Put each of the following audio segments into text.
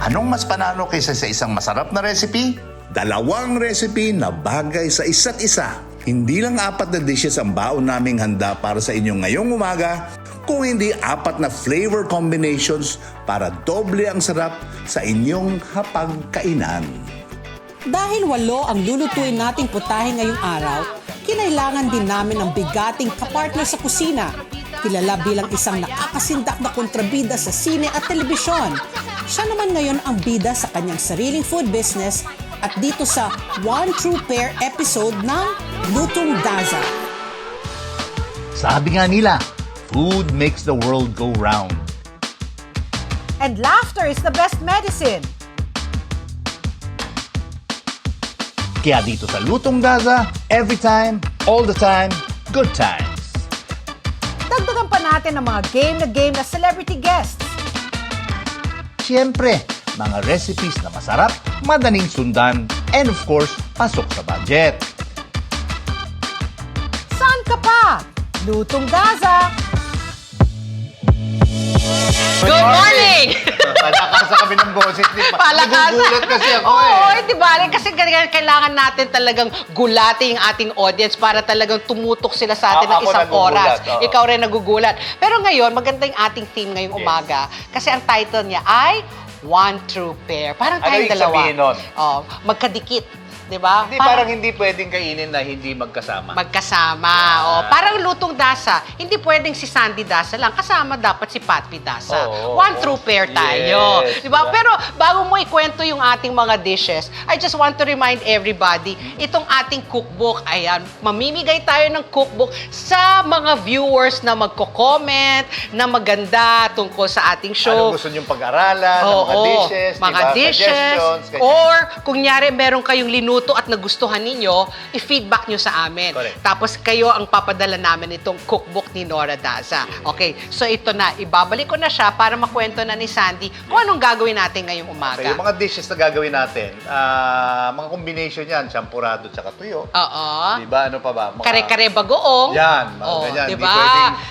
Anong mas panalo kaysa sa isang masarap na recipe? Dalawang recipe na bagay sa isa't isa. Hindi lang 4 na dishes ang baon naming handa para sa inyo ngayong umaga, kung hindi 4 na flavor combinations para doble ang sarap sa inyong hapagkainan. Dahil 8 ang lulutuin nating putahe ngayong araw, kinailangan din namin ng bigating kapartner sa kusina. Kilala bilang isang nakakasindak na kontrabida sa sine at telebisyon. Siya naman ngayon ang bida sa kanyang sariling food business at dito sa One True Pair episode ng Lutong Daza. Sabi nga nila, food makes the world go round. And laughter is the best medicine. Kaya dito sa Lutong Daza, every time, all the time, good times. Dagdagan pa natin ang mga game na celebrity guests. Siyempre, mga recipes na masarap, madaling sundan, and of course, pasok sa budget. Saan ka pa? Lutong Daza! Good morning! Palakasan kami ng boses. Palakasan. Nagugulat kasi ako Oo, di ba? Kasi kailangan natin talagang gulatin yung ating audience para talagang tumutok sila sa atin ng Ako isang nagugulat, oras. oo. Ikaw rin nagugulat. Pero ngayon, maganda yung ating theme ngayong umaga kasi ang title niya ay One True Pair. Parang Ano tayong yung dalawa. sabihin nun? Oh, magkadikit. Di ba? Hindi, parang hindi pwedeng kainin na hindi magkasama. Magkasama. Oh, parang lutong dasa. Hindi pwedeng si Sandy Dasa lang. Kasama dapat si Patpi Dasa. Oo, One true pair tayo. Yes, Diba? diba? Pero bago mo ikwento yung ating mga dishes, I just want to remind everybody, itong ating cookbook, ayan, mamimigay tayo ng cookbook sa mga viewers na magko-comment na maganda tungkol sa ating show. Ano gusto niyong pag-aralan, ng mga dishes, mga diba? dishes. Suggestions, ganyan. Or, kunyari, meron kayong linuto at nagustuhan ninyo, i-feedback nyo sa amin. Correct. Tapos kayo ang papadala namin itong cookbook ni Nora Daza. Okay, so ito na, ibabalik ko na siya para makwento na ni Sandy kung anong gagawin natin ngayong umaga. Okay, yung mga dishes na gagawin natin, mga combination yan, champurado tsaka tuyo. Oo. Diba? Ano pa ba? Mga- Kare-kare bagoong. Yan, mga Oo, ganyan. diba?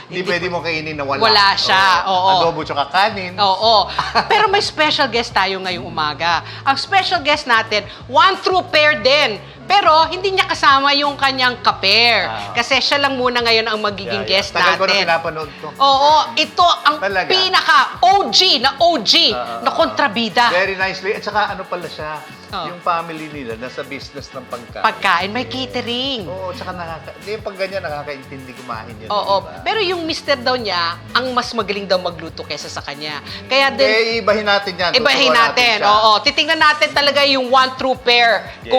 Hindi pwede mo kainin na wala. Wala siya, oo. Adobo tsaka kanin. Oo. Pero may special guest tayo ngayong umaga. Ang special guest natin, one true pair din. Pero hindi niya kasama yung kanyang ka-pair. Kasi siya lang muna ngayon ang magiging guest Tagal ko na natin. pinapanood to. Oo, ito ang Talaga? pinaka-OG na kontrabida. Very nicely. At saka ano pala siya, Oh. yung family nila nasa business ng pagkain. Pagkain, may catering. Oo, tsaka hindi pag ganyan nakakaintindi kumain yun. Oo, diba? pero yung mister daw niya, ang mas magaling daw magluto kaysa sa kanya. Kaya din, ibahin natin yan. ibahin Tuturuan natin. siya. Oo, titingnan natin talaga yung one true pair. Yes.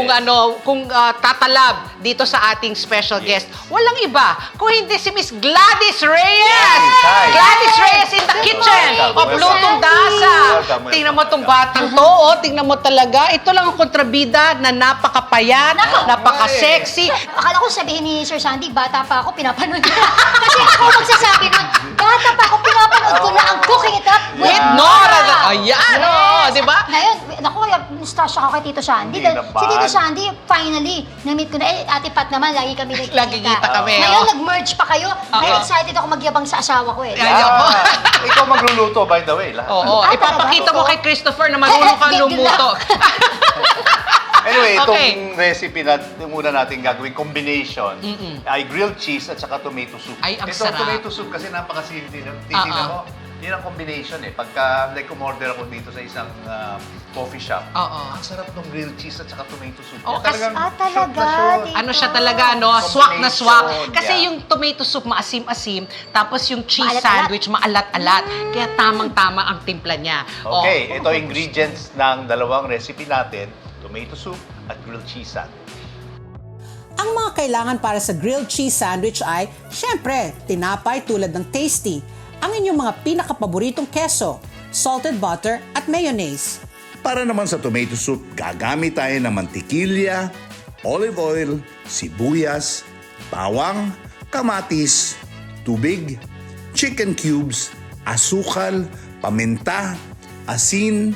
Kung tatalab dito sa ating special guest. Walang iba, kung hindi si Miss Gladys Reyes. Hi. Gladys Reyes in the kitchen Welcome, of welcome. Lutong Daza. Welcome. Tingnan mo tong batang to, oh. Tingnan mo talaga. Ito lang ang kontrabida na napakapayat, napaka-sexy. Akala ko sabihin ni Sir Sandy, bata pa ako, pinapanood ko na. Kasi ako magsasabi nun, bata pa ako, pinapanood ko na ang Cooking It Up With Nora. Ayan, oh, di ba? Ngayon, naku, nostalgia ako kay Tito Sandy. Hindi Dahil naman. si Tito Sandy, finally, na-meet ko na. Ate Pat naman, lagi kami nagkikita. Lagi kita kami, Ngayon, oh. nag-merge pa kayo. Very excited ako magyabang sa asawa ko eh. Ay, ako. Ikaw magluluto, by the way. Lahat. Oo, Ah, ipapakita talaga? mo kay Christopher na marunong kang Di- di- lumuto. Anyway, Okay. itong recipe na muna natin gagawing combination ay grilled cheese at saka tomato soup. Ay, ang Ito, sarap. tomato soup kasi napakasimple. Titingnan mo, yun ang combination eh. Pagka like umorder ako dito sa isang coffee shop, Oo. ang sarap ng grilled cheese at saka tomato soup. Oo, Yan kasi- talaga, shoot na shoot. Tito. Ano siya talaga, no? Swak na swak. Combination, Kasi yeah. yung tomato soup maasim-asim, tapos yung cheese Maalat-alat. sandwich maalat-alat. Kaya tamang-tama ang timpla niya. Okay, ito ingredients ng dalawang recipe natin, tomato soup at grilled cheese sandwich. Ang mga kailangan para sa grilled cheese sandwich ay, syempre, tinapay tulad ng tasty, ang inyong mga pinakapaboritong keso, salted butter at mayonnaise. Para naman sa tomato soup, gagamit tayo ng mantikilya, olive oil, sibuyas, bawang, kamatis, tubig, chicken cubes, asukal, paminta, asin,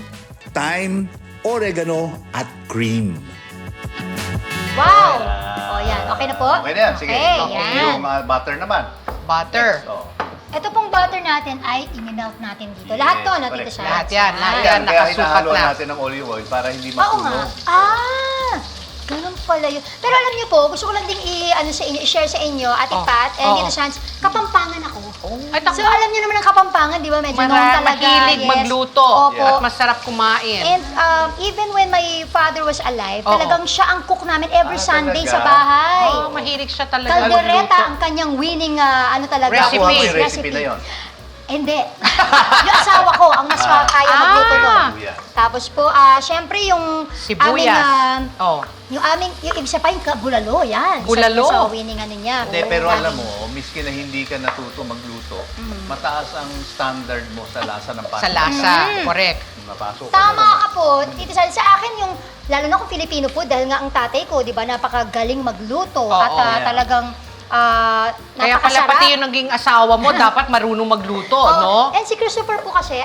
thyme, oregano at cream. Wow! O yan, okay na po? Okay na yan, sige. Okay, Ito, yan. yung butter naman. Butter. So, Ito pong butter natin ay i-melt natin dito. Lahat to, no, correct. Tito Shans? Lahat yan, lahat Kaya, yan, kaya nakasukat hinahaluan na. natin ng olive oil para hindi Oo nga. matunaw. Ganun pala yun. Pero alam niyo po, gusto ko lang ding i-share sa inyo, Ate Oh. Pat, and Oo. Tito Shans, Kapampangan ako. Ay, So alam niyo naman ang Kapampangan, di ba? Medyo noon talaga. Mahilig yes. magluto. Opo. At masarap kumain. And even when my father was alive, Oo. talagang siya ang cook namin every Ah, Sunday talaga? sa bahay. Oh, mahilig siya talaga Caldereta magluto. ang kanyang winning ano talaga. Recipe. Nakuha mo yung Recipe. recipe na yun. Hindi. Yung asawa ko ang mas kaya magluto doon. Sibuyas. Tapos po, syempre yung Sibuyas. aming, Oh. yung isa pa yung bulalo, yan. Bulalo? Sa winning ano niya. Hindi, pero Aming- alam mo, miski na hindi ka natuto magluto, mataas ang standard mo sa lasa ng pasta. Sa lasa. Correct. Napasok ka Tama na ka po. Tito Sal, sa akin yung, lalo na kung Filipino food, dahil nga ang tatay ko, di ba, napakagaling magluto. Oo, at yeah. talagang Kaya pala napakasarap. pati yung naging asawa mo, dapat marunong magluto, no? And si Christopher po kasi,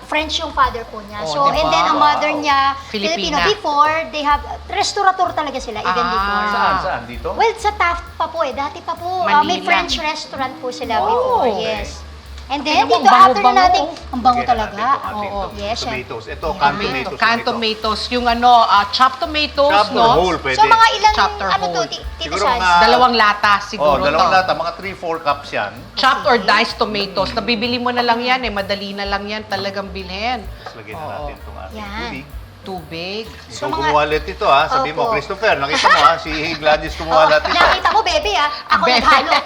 French yung father po niya. Oh, So, diba? and then ang mother Wow. niya, Filipina. Filipino. Before, they have, restaurateur talaga sila, even Ah. before. Saan? Saan? Dito? Well, sa Taft pa po eh. Dati pa po, may Manila. French restaurant po sila Oh, before, okay. yes. And then, Tingnan mo, dito, after bango-bango. na natin, ang bango Lagyan talaga. natin itong ating Oo, yes. tomatoes. Ito, Yeah. canned tomatoes. Canned ito. tomatoes. Yung ano, chopped tomatoes, Chopped no? or whole, pwede. So, mga ilang, Chopped or ano to, whole. Tito Siguro Sans? mga- 2 lata siguro Dalawang to. lata, mga 3-4 cups yan. Chopped or Okay. diced tomatoes. Nabibili mo na lang yan eh. Madali na lang yan talagang bilhin. Tapos lagyan na Oo. natin itong ating Yan. tubig. Tubig. So, mga- kumuha ulit ito ha. Sabi mo, Opo. Christopher, nakita mo ha, si Gladys kumuha lahat ito. Nakita mo, baby, ako Bebe. naghalo.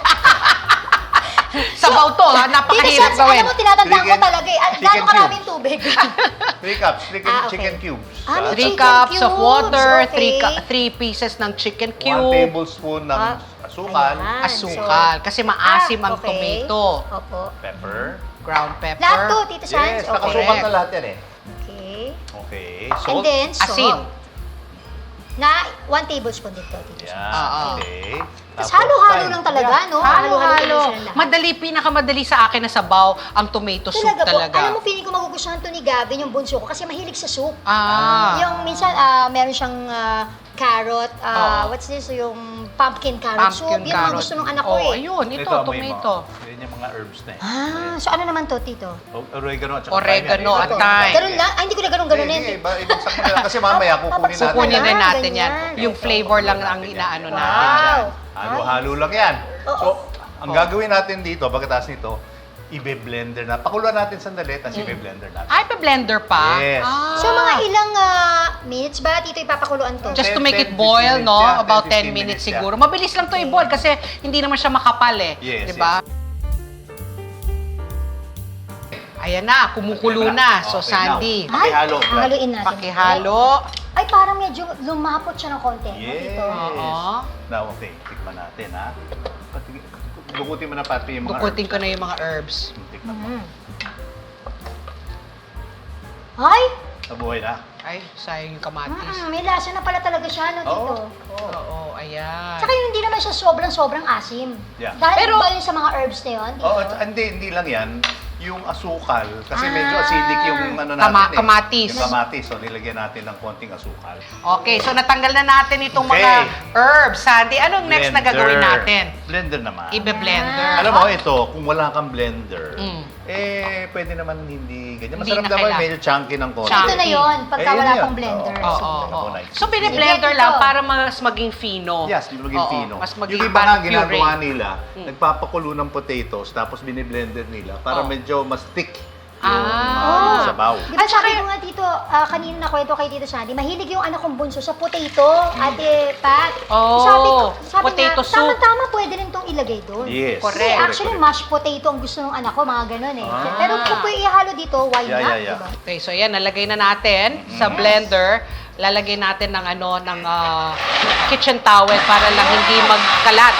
Sabaw to ha, Tito napakahirap Sans, alam gawin. mo, tinatandaan ko Chicken- talaga eh. chicken Gano'ng cube. karaming tubig? 3 cups, chicken, Ah, okay. chicken cubes. Ah, may 3 chicken cups of cubes, water, okay. 3 pieces ng chicken 1 cube, tablespoon ng asukal, Ayan. asukal. Kasi maasim ang okay. tomato. Opo. pepper. Ground pepper. Lahat to, Tito Sans? Yes, Okay. nakasukat na lahat yan eh. Okay. Okay, And salt. then, salt. Asin. Na 1 tablespoon dito, Tito Sans. Yan, Oo. okay. Tapos halo-halo thyme. lang talaga, no? Halo-halo. lang lahat. Madali, pinakamadali sa akin na sabaw ang tomato soup Talaga po. talaga. Alam mo, feeling ko magugustuhan to ni Gavin, yung bunso ko, kasi mahilig sa soup. Ah. Yung minsan, meron siyang carrot, Oo. what's this, yung pumpkin carrot soup. Pumpkin Yun ang carrot. gusto ng anak ko Oh, eh. ayun, ito, may tomato. Yan yung mga herbs na eh. So ano naman to, Tito? Oregano at saka Oregano thyme yan. at Ito. thyme. Ganun lang? Ay, hindi ko na ganun Hindi, eh. ibagsak mo na lang. Kasi mamaya kukunin natin. Kukunin na Ah, natin yan. ganyan. Yung flavor lang ang inaano natin Wow. dyan. Halo-halo lang yan. Oo. So, ang gagawin natin dito, pagkatapos nito, ibe-blender na. Pakuluan natin sandali, tapos ibe-blender natin. Ay, pa-blender pa? Yes. Ah. So mga ilang minutes ba, Tito, ipapakuluan to? Just to make 10, it boil, 15 no? minutes, yeah. About 10, 10 15 minutes minutes, siguro. Mabilis lang to i-boil kasi hindi naman siya makapal eh. Yes, Di ba? Ayan na, kumukulo na. So, Okay, Sandy, now. Pakihalo, Vlad. haluin natin. pakihalo. Ay, parang medyo lumapot siya ng konti. no, Yes. Tito? Oo. Now, okay. Tikman natin, ha? Bukutin mo na pati yung mga Bukutin ko herbs. na yung mga herbs. Tikman mo. Ay! Nabuhay na. Ay, sayang yung kamatis. May lasa na pala talaga siya, no, Tito? Oo, ayan. Tsaka yung hindi naman siya sobrang asim. Yeah. Dahil Pero- ba yun sa mga herbs na yun, Tito? Oo, hindi lang yan. Yung asukal, kasi medyo acidic yung ano natin Kamatis. Yung kamatis, so nilagyan natin ng konting asukal. Okay, so natanggal na natin itong Okay. mga herbs. Sandy, anong next na Blender. gagawin natin? Blender naman. Ibe-blender. Alam mo, ito, kung wala kang blender, Mm. pwede naman hindi ganyan. Hindi Masarap na naman, kailangan. medyo chunky ng konti. Chunky. Ito na yun, pagka Eh, yun wala yun. pang blender. Oo, So, oo. ako, nice. So, bine-blender Sige, lang ito. para mas maging fino. Yes, maging Oo, fino. Mas maging Yung iba nga parang ginagawa puree. nila, nagpapakulo ng potatoes, tapos bine-blender nila para Oh. medyo mas thick yung, Ah. yung sabaw. Di ba sabi ko nga dito, kanina na kwento kay Tito Sandy, mahilig yung anak kong bunso sa potato, Ate Pat. Oh, sabi potato nga, soup. Tama-tama pwede rin itong ilagay doon. Yes. Correct. Kasi actually, mashed potato ang gusto ng anak ko, mga ganun eh. Ah. Pero kung pwede ihalo dito, why Yeah, not, yeah, yeah. diba? Okay, so yan, nalagay na natin sa blender. Lalagay natin ng kitchen towel para lang hindi magkalat.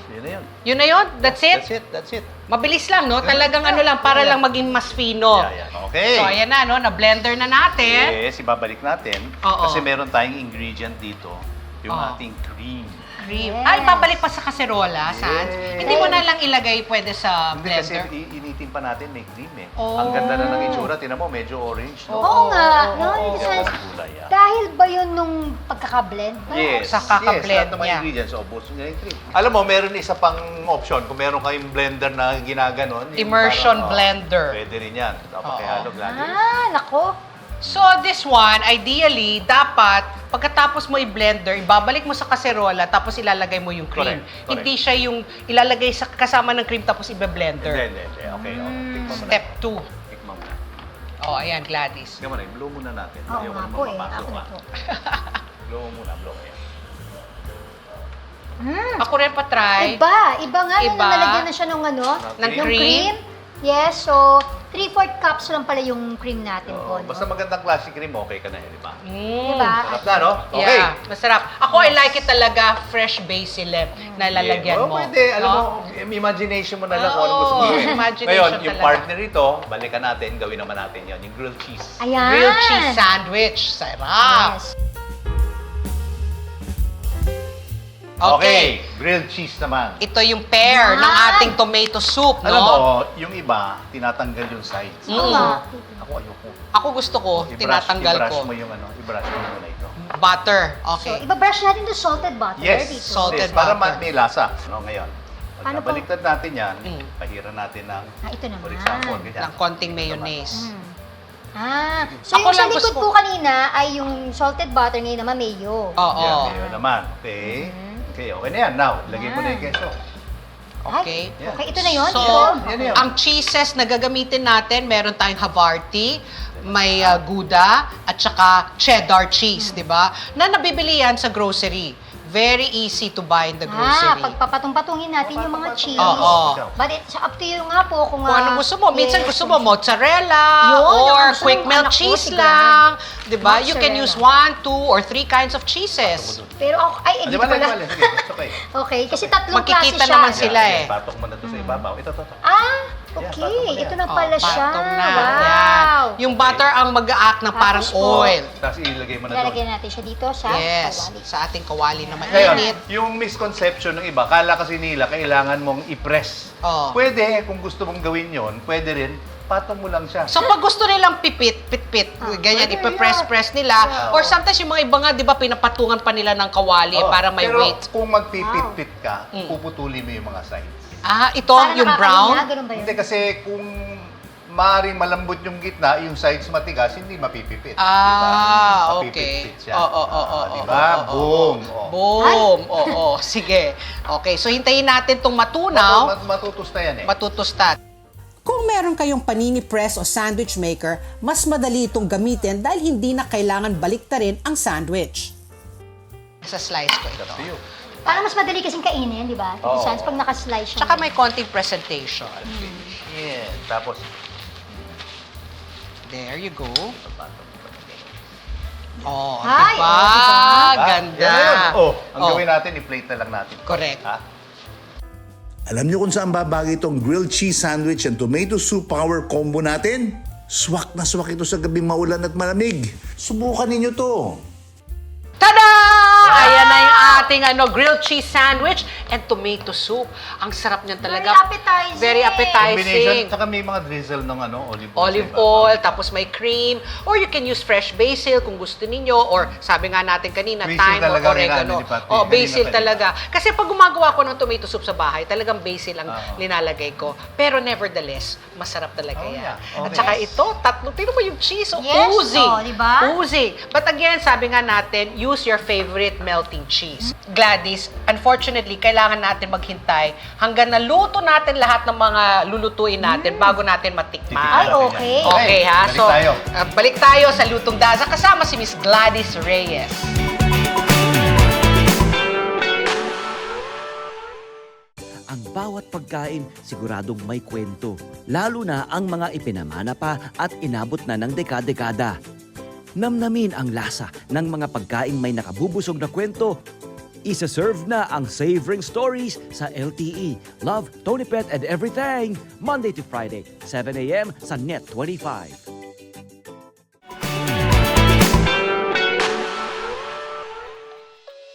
Yun na yun. Yun na yun? That's it? That's it. Mabilis lang, no? Talagang ano lang, para lang maging mas fino. Yeah, yeah. Okay. So, ayan na, no? Na-blender na natin. Yes, ibabalik natin. Oo. Kasi meron tayong ingredient dito. Yung Oo. ating cream. cream. Yes. Ay, babalik pa sa kaserola, Sans? Yes. Hindi mo na lang ilagay pwede sa Hindi kasi blender? initin pa natin may cream eh. Oh. Ang ganda na ng itsura. Tinan mo, medyo orange. No? Oo nga. No, Oo, Sans, parang gulay, ah. dahil ba yun nung pagkakablend? Yes. Sa kaka-blend yes, lahat ng mga niya. ingredients, ubos niya yung cream. Alam mo, meron isa pang option. Kung meron kayong blender na ginaganon. yung Immersion parang, blender. Pwede rin yan. Tapos Oo. kaya halo, Gladys. Ah, nako. So, this one, ideally, dapat, pagkatapos mo i-blender, ibabalik mo sa kaserola, tapos ilalagay mo yung cream. Correct, correct. Hindi siya yung ilalagay sa kasama ng cream, tapos ibe-blender. Hindi. Okay, tikman mo na. Step 2. Tikman mo na. Oh, ayan, Gladys. Tikman mo na, blow muna natin. Oo Ayaw nga naman po eh. mapapasok, Ako na ah. po. Blow mo muna, blow. Ayan. Ako rin pa-try. Iba nga Iba. na nalagyan na siya ng ano, Ng ng cream? Yes, so 3/4 cups lang pala yung cream natin po. Oo, basta magandang classic cream, okay ka na eh, di ba? Diba? Sarap na, no? Okay. Yeah, masarap. Ako, I like it talaga, fresh basil na lalagyan Oo, mo. pwede. Alam No? mo, imagination mo na lang kung ano Oo, gusto mo gawin. imagination Ngayon, yung talaga. partner ito, balikan natin, gawin naman natin yon yung grilled cheese. Ayan. Grilled cheese sandwich. Sarap. Yes. Okay. Grilled cheese naman. Ito yung pair Yan. ng ating tomato soup, no? Alam mo, yung iba, tinatanggal yung sides. Oo nga. Ako ayoko. Ako gusto ko, tinatanggal i-brush ko. mo yung ano, i-brush mo muna ito. Butter. So, Okay. ibabrush natin the salted butter Yes, dito. Salted para butter. may lasa. No, ngayon, Paano pag baliktad natin yan, Mm. pahiran natin ng, Ito naman. for example, ganyan. Ng konting mayonnaise. So Ako yung sa lang likod gusto- po kanina ay yung salted butter, ngayon naman mayo. Oo. Yan, ngayon naman. Okay. Okay na yan. Now, lagay mo na yung queso. Okay. Ay, okay, ito na yun. So, Yan yun. ang cheeses na gagamitin natin, meron tayong Havarti, may Gouda, at saka cheddar cheese, di ba? Na nabibili yan sa grocery. Very easy to buy in the grocery. Pagpapatong-patungin natin yung mga cheese. Oo. But it's up to you nga po kung Kung ano gusto mo. Minsan gusto mo mozzarella Yun, or ang gusto quick ng melt anak ko, cheese si lang. Di ba? You can Mozzarella. use 1, 2, or 3 kinds of cheeses. Pero ako, ay, Di dito ba? pala. Sige, it's okay. Okay, kasi tatlong klase Magkikita siya. naman sila eh. Patok mo na to sa ibabaw. Ito. Ah, Yeah, okay. patong mo na Ito yan. na pala siya. Patong na. Wow. Yan. Yung butter ang mag-act na parang Tapos po, oil. Tapos ilagay mo na Ilalagay doon. natin siya dito sa Yes. kawali. Sa ating kawali na Ngayon, mainit. yung misconception ng iba, kala kasi nila kailangan mong i-press. Oo. Pwede, kung gusto mong gawin yon, pwede rin, patong mo lang siya. So pag gusto nilang pipit, ganyan, pwede, ipapress-press nila. Yeah. Or sometimes yung mga iba nga, di ba, pinapatungan pa nila ng kawali Oo, para may pero weight. kung magpipit-pit ka, Mm. puputulin mo yung mga sides. Ah, ito, Para yung brown. nakakahiya, ganun ba yun? Hindi kasi kung maaaring malambot yung gitna, yung sides matigas, hindi mapipipit. Ah, Diba? okay. Mapipit siya. Oo. Diba? Boom. Oh. Boom. Oo, sige. Okay, so hintayin natin itong matunaw. Matutusta yan eh. Matutustad. Kung meron kayong panini press o sandwich maker, mas madali itong gamitin dahil hindi na kailangan baliktarin ang sandwich. Sa slice ko ito. Up to you. Parang mas madali kasing kainin, di ba? Oo. Sans pag nakaslice siya. Tsaka may konting presentation. Yeah. Tapos, There you go. Oh, Ay, diba? oh, diba? Ganda. Yan na yun. Oh, ang Oh. gawin natin, i-plate na lang natin. Correct. Ha? Alam niyo kung saan babagay itong grilled cheese sandwich and tomato soup power combo natin? Swak na swak ito sa gabing maulan at malamig. Subukan ninyo to. Tada! Ayan na yung ating grilled cheese sandwich and tomato soup. Ang sarap niyan talaga. Very appetizing. Very Combination, appetizing. saka may mga drizzle ng olive oil. Olive sa ibabaw. oil, tapos may cream. Or you can use fresh basil kung gusto ninyo. Or sabi nga natin kanina, Basil thyme or talaga oregano. ginano, di ba? Oh, Kanina basil pa, di ba? talaga. Kasi pag gumagawa ko ng tomato soup sa bahay, talagang basil ang Oo. linalagay ko. Pero nevertheless, masarap talaga Oh, yan. yeah. At Okay. saka ito, tatlo. Tingnan mo yung cheese. Oh, Yes, oozing. oh, di ba? Oozing. But again, sabi nga natin, use your favorite melting cheese. Gladys, unfortunately, kailangan natin maghintay hanggang naluto natin lahat ng mga lulutuin natin bago natin matikman. Ay, okay. Okay, ha? balik So, tayo. balik tayo sa Lutong Daza kasama si Miss Gladys Reyes. Ang bawat pagkain siguradong may kwento, lalo na ang mga ipinamana pa at inabot na ng dekada-dekada. Namnamin ang lasa ng mga pagkaing may nakabubusog na kwento. Isa-serve na ang Savoring Stories sa LTE. Love, Tony Pet and Everything. Monday to Friday, 7 a.m. sa Net 25.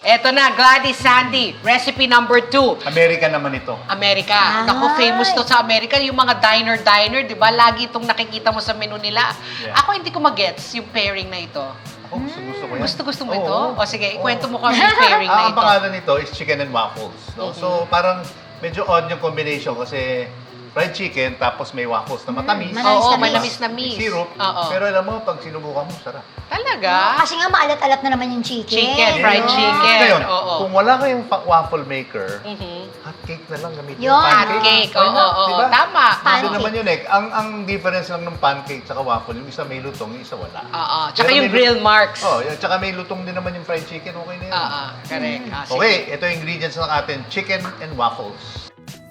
Eto na, Gladys, Sandy, recipe number 2. American naman ito. Amerika. Naku, famous to sa Amerika. Yung mga diner, di ba? Lagi itong nakikita mo sa menu nila. Yeah. Ako hindi ko magets yung pairing na ito. Ako, gusto ko yan. Gusto mo Oo. ito? O sige, ikwento mo kami yung pairing na Ang ito. pangalan nito is chicken and waffles. No? So, parang medyo odd yung combination kasi fried chicken tapos may waffles na matamis. Oo, Manamis-namis. manamis-namis. May syrup. Oo. Pero alam mo, pag sinubukan mo, sarap. Talaga? Kasi nga maalat-alat na naman yung chicken. Chicken, fried no? chicken. Ngayon, Oo. kung wala kayong waffle maker, Mhm. hot cake na lang gamitin. Yun. Hot cake. Oo, oo, Diba? tama. Ito Pancake. naman yun eh. Ang difference lang ng pancake at waffle, yung isa may lutong, yung isa wala. Oo. Tsaka Pero yung may grill marks. Oh, yun. Tsaka may lutong din naman yung fried chicken, okay na yun. Oo, correct. Ah, sige. Okay, ito yung ingredients ng atin, chicken and waffles.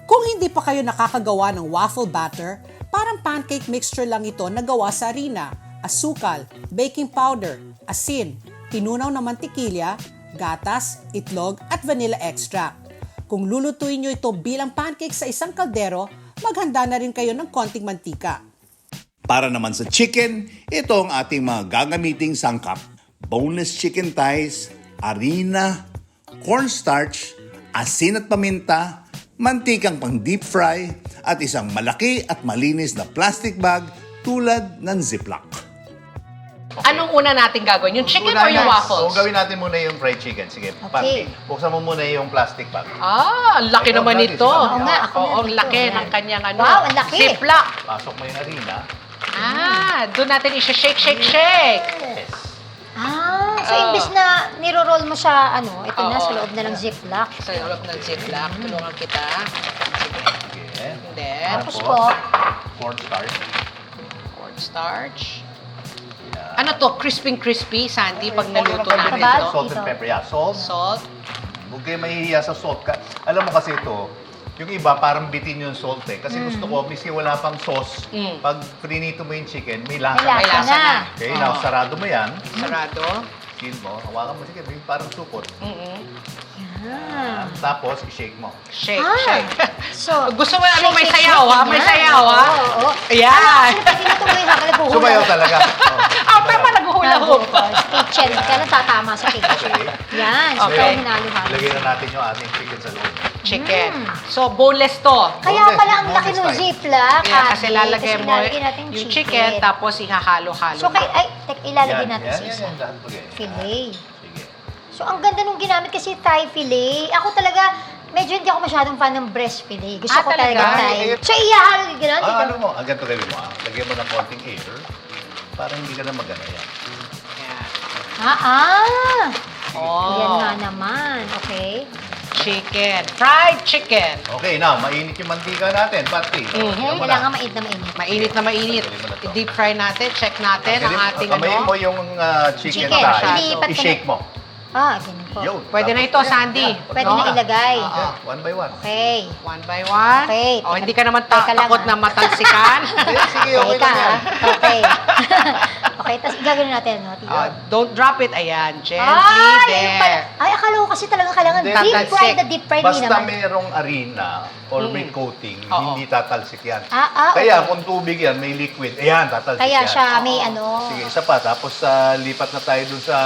Kung hindi pa kayo nakakagawa ng waffle batter, parang pancake mixture lang ito na gawa sa harina, asukal, baking powder, asin, tinunaw na mantikilya, gatas, itlog at vanilla extract. Kung lulutuin nyo ito bilang pancake sa isang kaldero, maghanda na rin kayo ng konting mantika. Para naman sa chicken, ito ang ating mga gagamiting sangkap. Boneless chicken thighs, harina, cornstarch, asin at paminta, mantikang pang deep fry, at isang malaki at malinis na plastic bag tulad ng Ziploc. Anong una natin gagawin? Yung chicken or yung waffles? So, gawin natin muna yung fried chicken. Sige, pancake. Buksan mo muna yung plastic bag. Ah, ang laki Oo, naman Gladys, ito. ikaw. Oo nga, ako Oo, na ang dito. laki Yan. ng kanyang ano. Wow, ang laki. Ziploc. Pasok mo yung harina. Doon natin i-shake. Yes. So imbis na niro-roll mo siya, ito na, Oo. sa loob na ng ziplock. Sa loob ng Ziploc. Tulungan kita. Sige. And then, Tapos po, Cornstarch. cornstarch. Yan. Ano to? Crispy, Sandy, pag naluto Ano natin Tabas? ito. Salt and pepper. Yeah, salt. Salt. Huwag kayo mahihiya sa salt. Alam mo kasi ito, yung iba parang bitin yung salt eh. Kasi gusto ko, miski wala pang sauce, pag prinito mo yung chicken, may lasa. may May lasa lasa na. na. Okay, now sarado mo yan. Sarado. Skin mo, hawakan mo sige, parang supot. Ah. Tapos, i-shake mo. Shake. So, Gusto mo ano, may shake, sayaw ha? shake May yan. sayaw ha? Oo. Ayan. Pag tinutuloy ka, naghuhula. Sumayaw talaga. Oh, Tama, nag-hula hoop. Kitchen, kaya tatama sa kitchen. Okay. Yan, so Okay. hinalo-halo. Lagyan na natin yung ating chicken sa loob. Chicken. So, boneless to. Kaya Boneless, pala ang laki boneless ng tayo. ziplock. Kaya kasi lalagay mo natin yung chicken, tapos ihahalo-halo. So, ilalagay natin Yan, sa yan, isa. yan. Lahat po yan. Filet. Sige. So, ang ganda nung ginamit kasi Thai filet. Ako talaga, medyo hindi ako masyadong fan ng breast filet. Gusto ko talaga? talaga Thai. So, ihahalo yung gano'n. Ano mo, ang ganito gawin mo lagyan mo ng konting air para hindi ka na mag-ano yan. Yan. Yan Oh, nga naman. Okay. chicken. Fried chicken. Okay, now, mainit yung mantika natin, Pati. Yan mo na. Kailangan mainit na mainit. Mainit na mainit. I-deep fry natin. Check natin ang ating Kamayin mo ano. yung chicken Chicken. thigh. Ilipat ka I-shake mo. Ganun po. Yun. Pwede na ito, Tapos, Sandy. yan. Pwede No? na ilagay. Yan, one by one. Okay. One by one. Okay, Oh, teka- hindi ka naman teka lang, takot na matalsikan. Sige, okay Teka, lang yan. Okay. Okay, tapos gagawin natin, no? Tito? Don't drop it. Ayan. Gently Ayun there. pala. Ay, akala ko kasi talaga kailangan Hindi. deep Tatalsik. fried na deep fried. Hindi Basta naman. merong harina or may coating, Oo. hindi tatalsik yan. Okay. Kaya kung tubig yan, may liquid, ayan, tatalsik Kaya yan. siya may ano. Sige, isa pa. Tapos lipat na tayo dun sa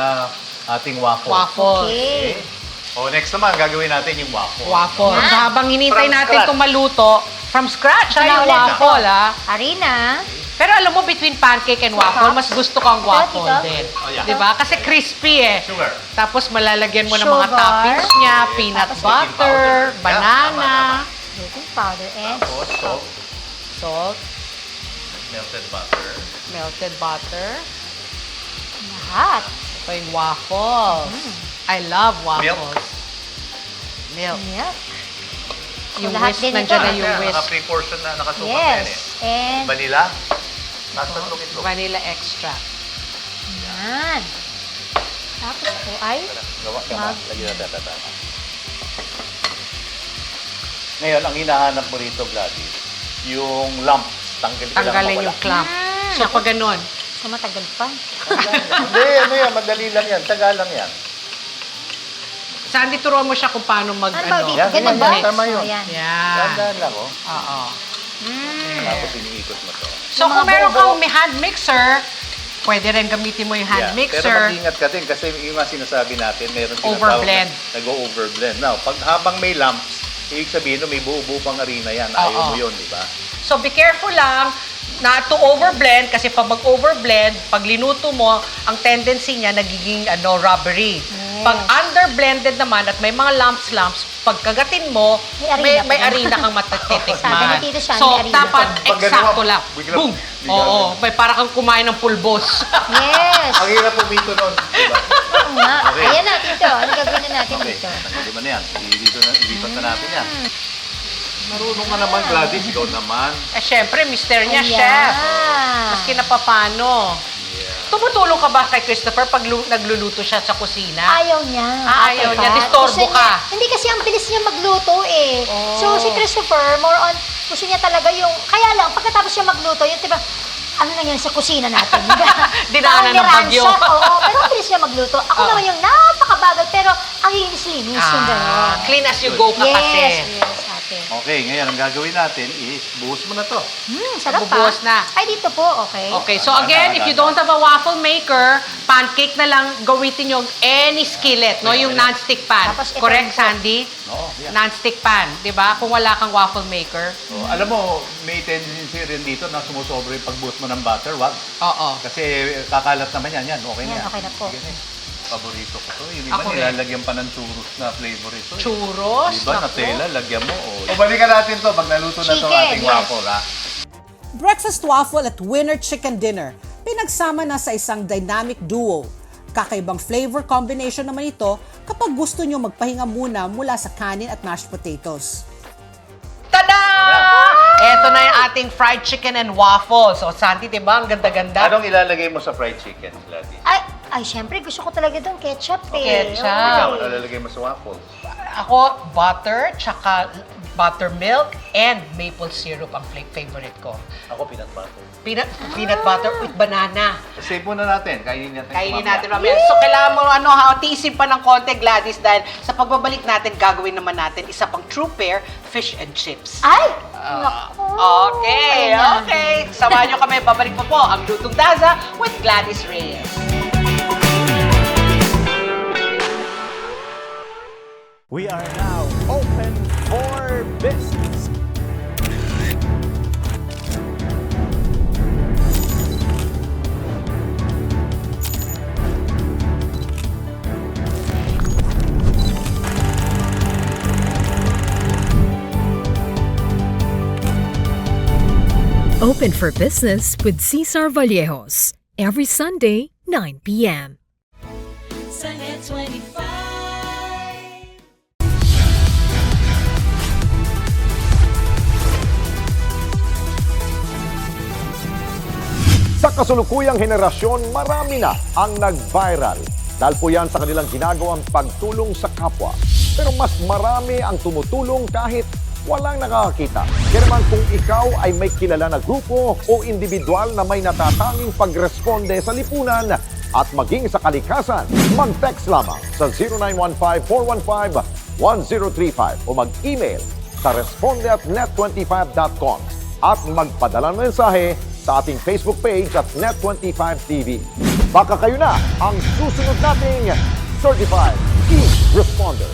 ating waffle. Waffle. Okay. O, next naman, gagawin natin yung waffle. Waffle. Yan. So, habang hinintay From natin scratch. itong maluto, from scratch, Ito na yung ulit. waffle, ha? Harina. Pero alam mo, between pancake and waffle, mas gusto ko ang waffle Ito? din. Oh, yeah. Diba? Kasi crispy eh. Sugar. Tapos malalagyan mo ng mga Sugar. toppings niya, peanut Tapos baking butter, powder. banana, Baking powder and Tapos, salt, salt, melted butter. melted butter. lahat. Ito yung waffles. I love waffles. Milk. Milk. Yung lahat whisk, din nandiyan ito. na yung Yan, whisk. naka-pre-portion na, nakasukat na yan Yes. eh. And Vanilla. Tatlong itlog. Vanilla extract. yan. Tapos po ay Gawa ka ba? Mag- Lagyan natin tata. Ngayon, ang hinahanap mo rito, Gladys, yung lumps. Tanggalin yung clump. So, pag ganun, so matagal pa. Hindi, ano yan, madali lang yan. Taga lang yan. Sandy, turuan mo siya kung paano mag, Ano ba? ano. Yan, Ganun yan, ba? yan, tama yun. So, yan. Yan. Dahan-dahan lang, oh. Oo. Tapos iniikot mo to. So, kung meron kang may hand mixer, Pwede rin gamitin mo yung hand Pero mixer. mag-ingat ka din kasi yung mga sinasabi natin, meron Overblend. Nag-overblend. Now, habang may lumps, ibig sabihin may buo-buo pang harina yan. Ayaw mo yun, di ba? So be careful lang na to overblend kasi pag mag-overblend, pag linuto mo, ang tendency niya nagiging rubbery. Pag underblended naman at may mga lumps, pagkagatin mo, may arena kang matitikman. Sabi ni Tito Sean, So, may arena dapat pa. Pag eksakto gano'n, lang. bigla- Boom! bigla- Oo, may para kang kumain ng pulbos. Yes. Ang hirap pumito nun, di ba? Oo nga. Okay. Ayan na, Tito. Ano gagawin na natin Okay, dito? tanggalin mo na yan. Ilipat na natin yan. Marunong ka naman, Gladys. Ikaw naman. Syempre, mister niya, Ayan. chef. Maski na papano. Tumutulong ka ba kay Christopher pag nagluluto siya sa kusina? Ayaw niya. Ayaw Ate niya. Pat. Disturbo Gusto ka. niya- Hindi kasi ang bilis niya magluto eh. Oh. So si Christopher, more on, gusto niya talaga yung, kaya lang, pagkatapos siya magluto, yung diba, ano na yun sa kusina natin? Diba? Dinaanan ng Parang bagyo. niransak, oo, pero ang bilis niya magluto. Ako Oo. naman yung napakabagal, pero ang linis-linis yung gano'n. Clean as you go ka kasi. Yes, ate. Okay, ngayon ang gagawin natin is buhos mo na to. Sarap Bubuhos pa. na. Ay, dito po, okay. Okay, so again, if you don't have a waffle maker, pancake na lang gamitin yung any skillet, no? Yung non-stick pan. Tapos ito Correct, rin po. Sandy? Oo, yan. Non-stick pan, di ba? Kung wala kang waffle maker. So, alam mo, may tendency rin dito na sumusobra yung pagbuhos mo ng butter. Wag. Oo. Kasi kakalat naman yan. Yan, okay na Yan, yan. okay na po. Sige na. Paborito ko to. Yung iba Ako rin. nilalagyan pa ng churros na flavor ito. eh. Churros? Diba, na Naku. tela, lagyan mo. O balikan natin to pag naluto na to Chicken, ating yes. waffle, ha? Breakfast waffle at winner chicken dinner. Pinagsama na sa isang dynamic duo. Kakaibang flavor combination naman ito kapag gusto nyo magpahinga muna mula sa kanin at mashed potatoes. Tada! Ito na yung ating fried chicken and waffle. So, Sandy, di ba? Ang ganda-ganda. Anong ilalagay mo sa fried chicken, Gladys? Ay, syempre, gusto ko talaga doon ketchup eh. Ketchup. Ikaw, Oo. ano ilalagay mo sa waffle? Ako, butter, tsaka buttermilk, and maple syrup ang favorite ko. Ako, peanut butter. Peanut butter with banana. Save muna natin. Kainin natin. Kainin mamaya. natin mamaya. So, kailangan mo, tiisin pa ng konti, Gladys, dahil sa pagbabalik natin, gagawin naman natin isa pang true pair, fish and chips. Ay! Naku. Okay, Ayan. okay. Samahan nyo kami, babalik po ang Lutong Daza with Gladys Reyes. We are now open for business. Open for Business with Cesar Vallejos. Every Sunday, 9 p.m. Sunday 25. Sa kasulukuyang henerasyon, marami na ang nag-viral. Dahil po yan sa kanilang ginagawang pagtulong sa kapwa. Pero mas marami ang tumutulong kahit walang nakakakita. Kaya naman kung ikaw ay may kilala na grupo o individual na may natatanging pagresponde sa lipunan at maging sa kalikasan, mag-text lamang sa 0915-415-1035 o mag-email sa responde@net25.com at magpadala ng mensahe sa ating Facebook page at Net25TV. Baka kayo na ang susunod nating Certified E-Responder.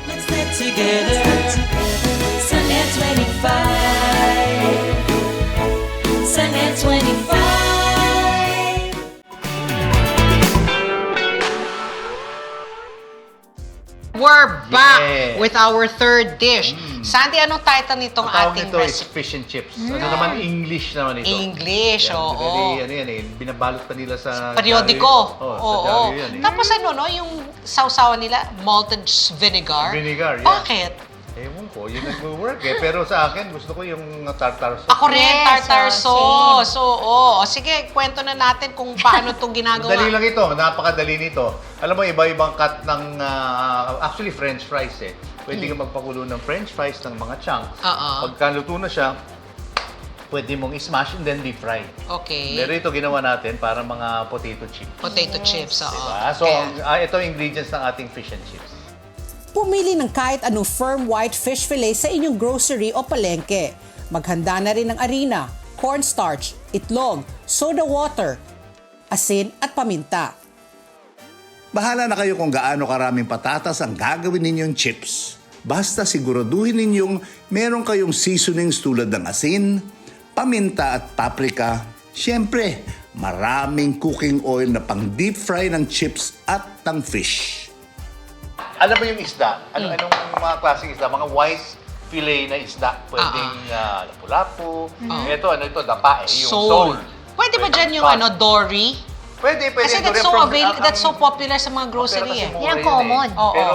Let's get together. Sunday 25. Sunday 25. We're back Yeah. with our third dish. Sandy, anong title nitong Ang tawag ating nito is recipe? fish and chips. Ano naman, English naman ito. English, Yan, oo. very, ano yan eh, binabalot pa nila sa Periodiko. diaryo. Oo. Sa diaryo yan eh. Tapos ano, no, yung sausawan nila, malted vinegar. Vinegar, yeah. Bakit? Ewan ko, yun nag-work eh. Pero sa akin, gusto ko yung tartar sauce. Ako rin, Yes, tartar oh, sauce. Oo. Sige, kwento na natin kung paano itong ginagawa. Dali lang ito, napakadali nito. Alam mo, iba-ibang cut ng, actually french fries eh. Pwede ka magpakulo ng french fries ng mga chunk. Oo. Pagka luto na siya, pwede mong i-smash and then deep fry. Okay. Pero ito ginawa natin para mga potato chips. Potato chips, oo. Diba? So, Kaya- ito ang ingredients ng ating fish and chips. Pumili ng kahit anong firm white fish fillet sa inyong grocery o palengke. Maghanda na rin ng arena, cornstarch, itlog, soda water, asin at paminta. Bahala na kayo kung gaano karaming patatas ang gagawin ninyong chips. Basta siguraduhin ninyong meron kayong seasonings tulad ng asin, paminta at paprika. Siyempre, maraming cooking oil na pang deep fry ng chips at ng fish. Alam mo yung isda? Anong mga klaseng isda? Mga wise fillet na isda. Pwedeng lapu-lapu. Ito, dapa eh. Yung sole. Pwede ba dyan yung dory? Pwede. Kasi that's so popular sa mga grocery eh. Yan ang common. Oo. Pero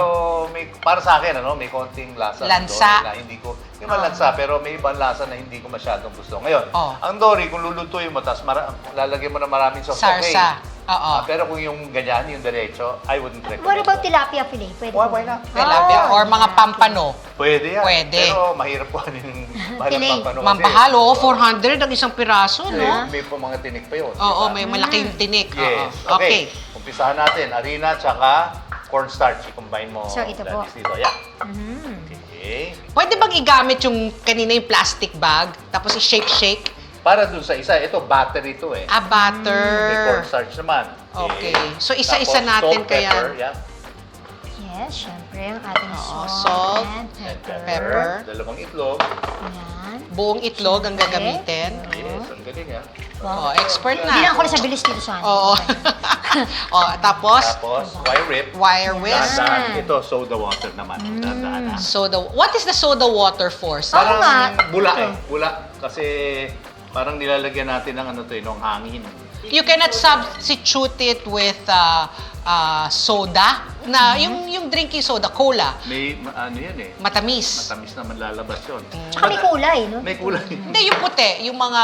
para sa akin, may konting lasa. ng Lansa. dory na hindi ko, hindi man lansa, pero may ibang lasa na hindi ko masyadong gusto. Ngayon, Oh. ang dory, kung lulutuin mo, tapos lalagyan mo na maraming sauce, okay. Sarsa. Oo. Pero kung yung ganyan, yung diretso, I wouldn't recommend. What about tilapia fillet? Pwede Why ba? not? Tilapia or mga pampano. Pwede yan. Pwede. Pero mahirap kuhanin Fillet. Mamahal, 400 ang isang piraso, no? May pa mga tinik pa yun. Oo, diba? may malaking tinik. Yes. Oo. Okay. Umpisahan natin. Harina tsaka cornstarch. I-combine mo. So, ito po. Gladys dito. Yeah. Okay. Pwede bang igamit yung kanina yung plastic bag, tapos i-shake-shake? Para dun sa isa, ito battery ito eh. May Butter. cornstarch naman. Okay. So, isa-isa Tapos, natin salt, kaya. pepper, yeah. Yes, syempre ang ating salt salt and And pepper. Pepper. Dalawang itlog. Yan. Buong itlog ang gagamitin. Yes, ang galing ah. Oh, expert Hindi lang na. ako na sa bilis dito sa akin. Oo. Oh, tapos, Tapos, wire whip. wire whisk. Dahan-dahan. Ito, soda water naman. Dahan-dahan ah. What is the soda water for? Oo nga. Bula Ito. eh. Bula. Kasi parang nilalagyan natin ng ng hangin. You cannot substitute it with soda. Na yung drinking soda, cola, May, yan eh. matamis. Matamis naman lalabas yun. Tsaka may kulay, no? May kulay. Hindi, yung puti, yung mga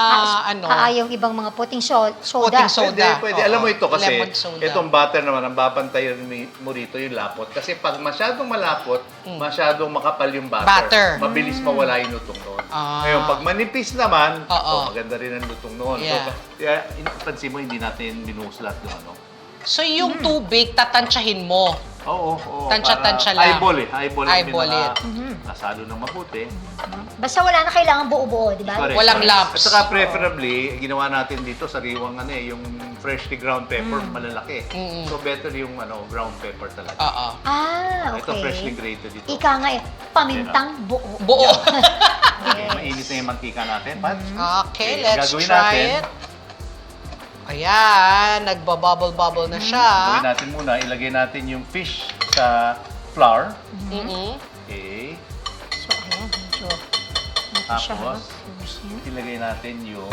Yung ibang mga puting soda. puting soda. Pwede. Oo. Alam mo ito kasi, Lemon soda. itong butter naman, ang babantayan mo rito yung lapot. Kasi pag masyadong malapot, masyadong makapal yung butter. Mabilis mawala yung lutong noon. Ngayon, pag manipis naman, maganda rin ang lutong noon. Yeah. So, kaya, pansin mo, hindi natin binuslat yung ano. So yung tubig, tatansyahin mo. Oo. Tansya-tansya para lang. Eyeball eh. Eyeball ang Eyeball it. nasalo ng mabuti. Basta wala na kailangan buo-buo, di ba? Correct. Walang lumps. At saka preferably, ginawa natin dito sariwang yung freshly ground pepper, malalaki. So better yung ground pepper talaga. Oo. Ah, okay. Ito freshly grated dito. Ika nga pamintang buo. Buo. Okay, mainit na yung mantika natin, Pat. Okay, Okay, let's gagawin try natin. it. Ayan, nagbabubble-bubble na siya. Gawin natin muna, ilagay natin yung fish sa flour. Mm-mm. Okay. So, ayan, medyo siya. Tapos, ilagay natin yung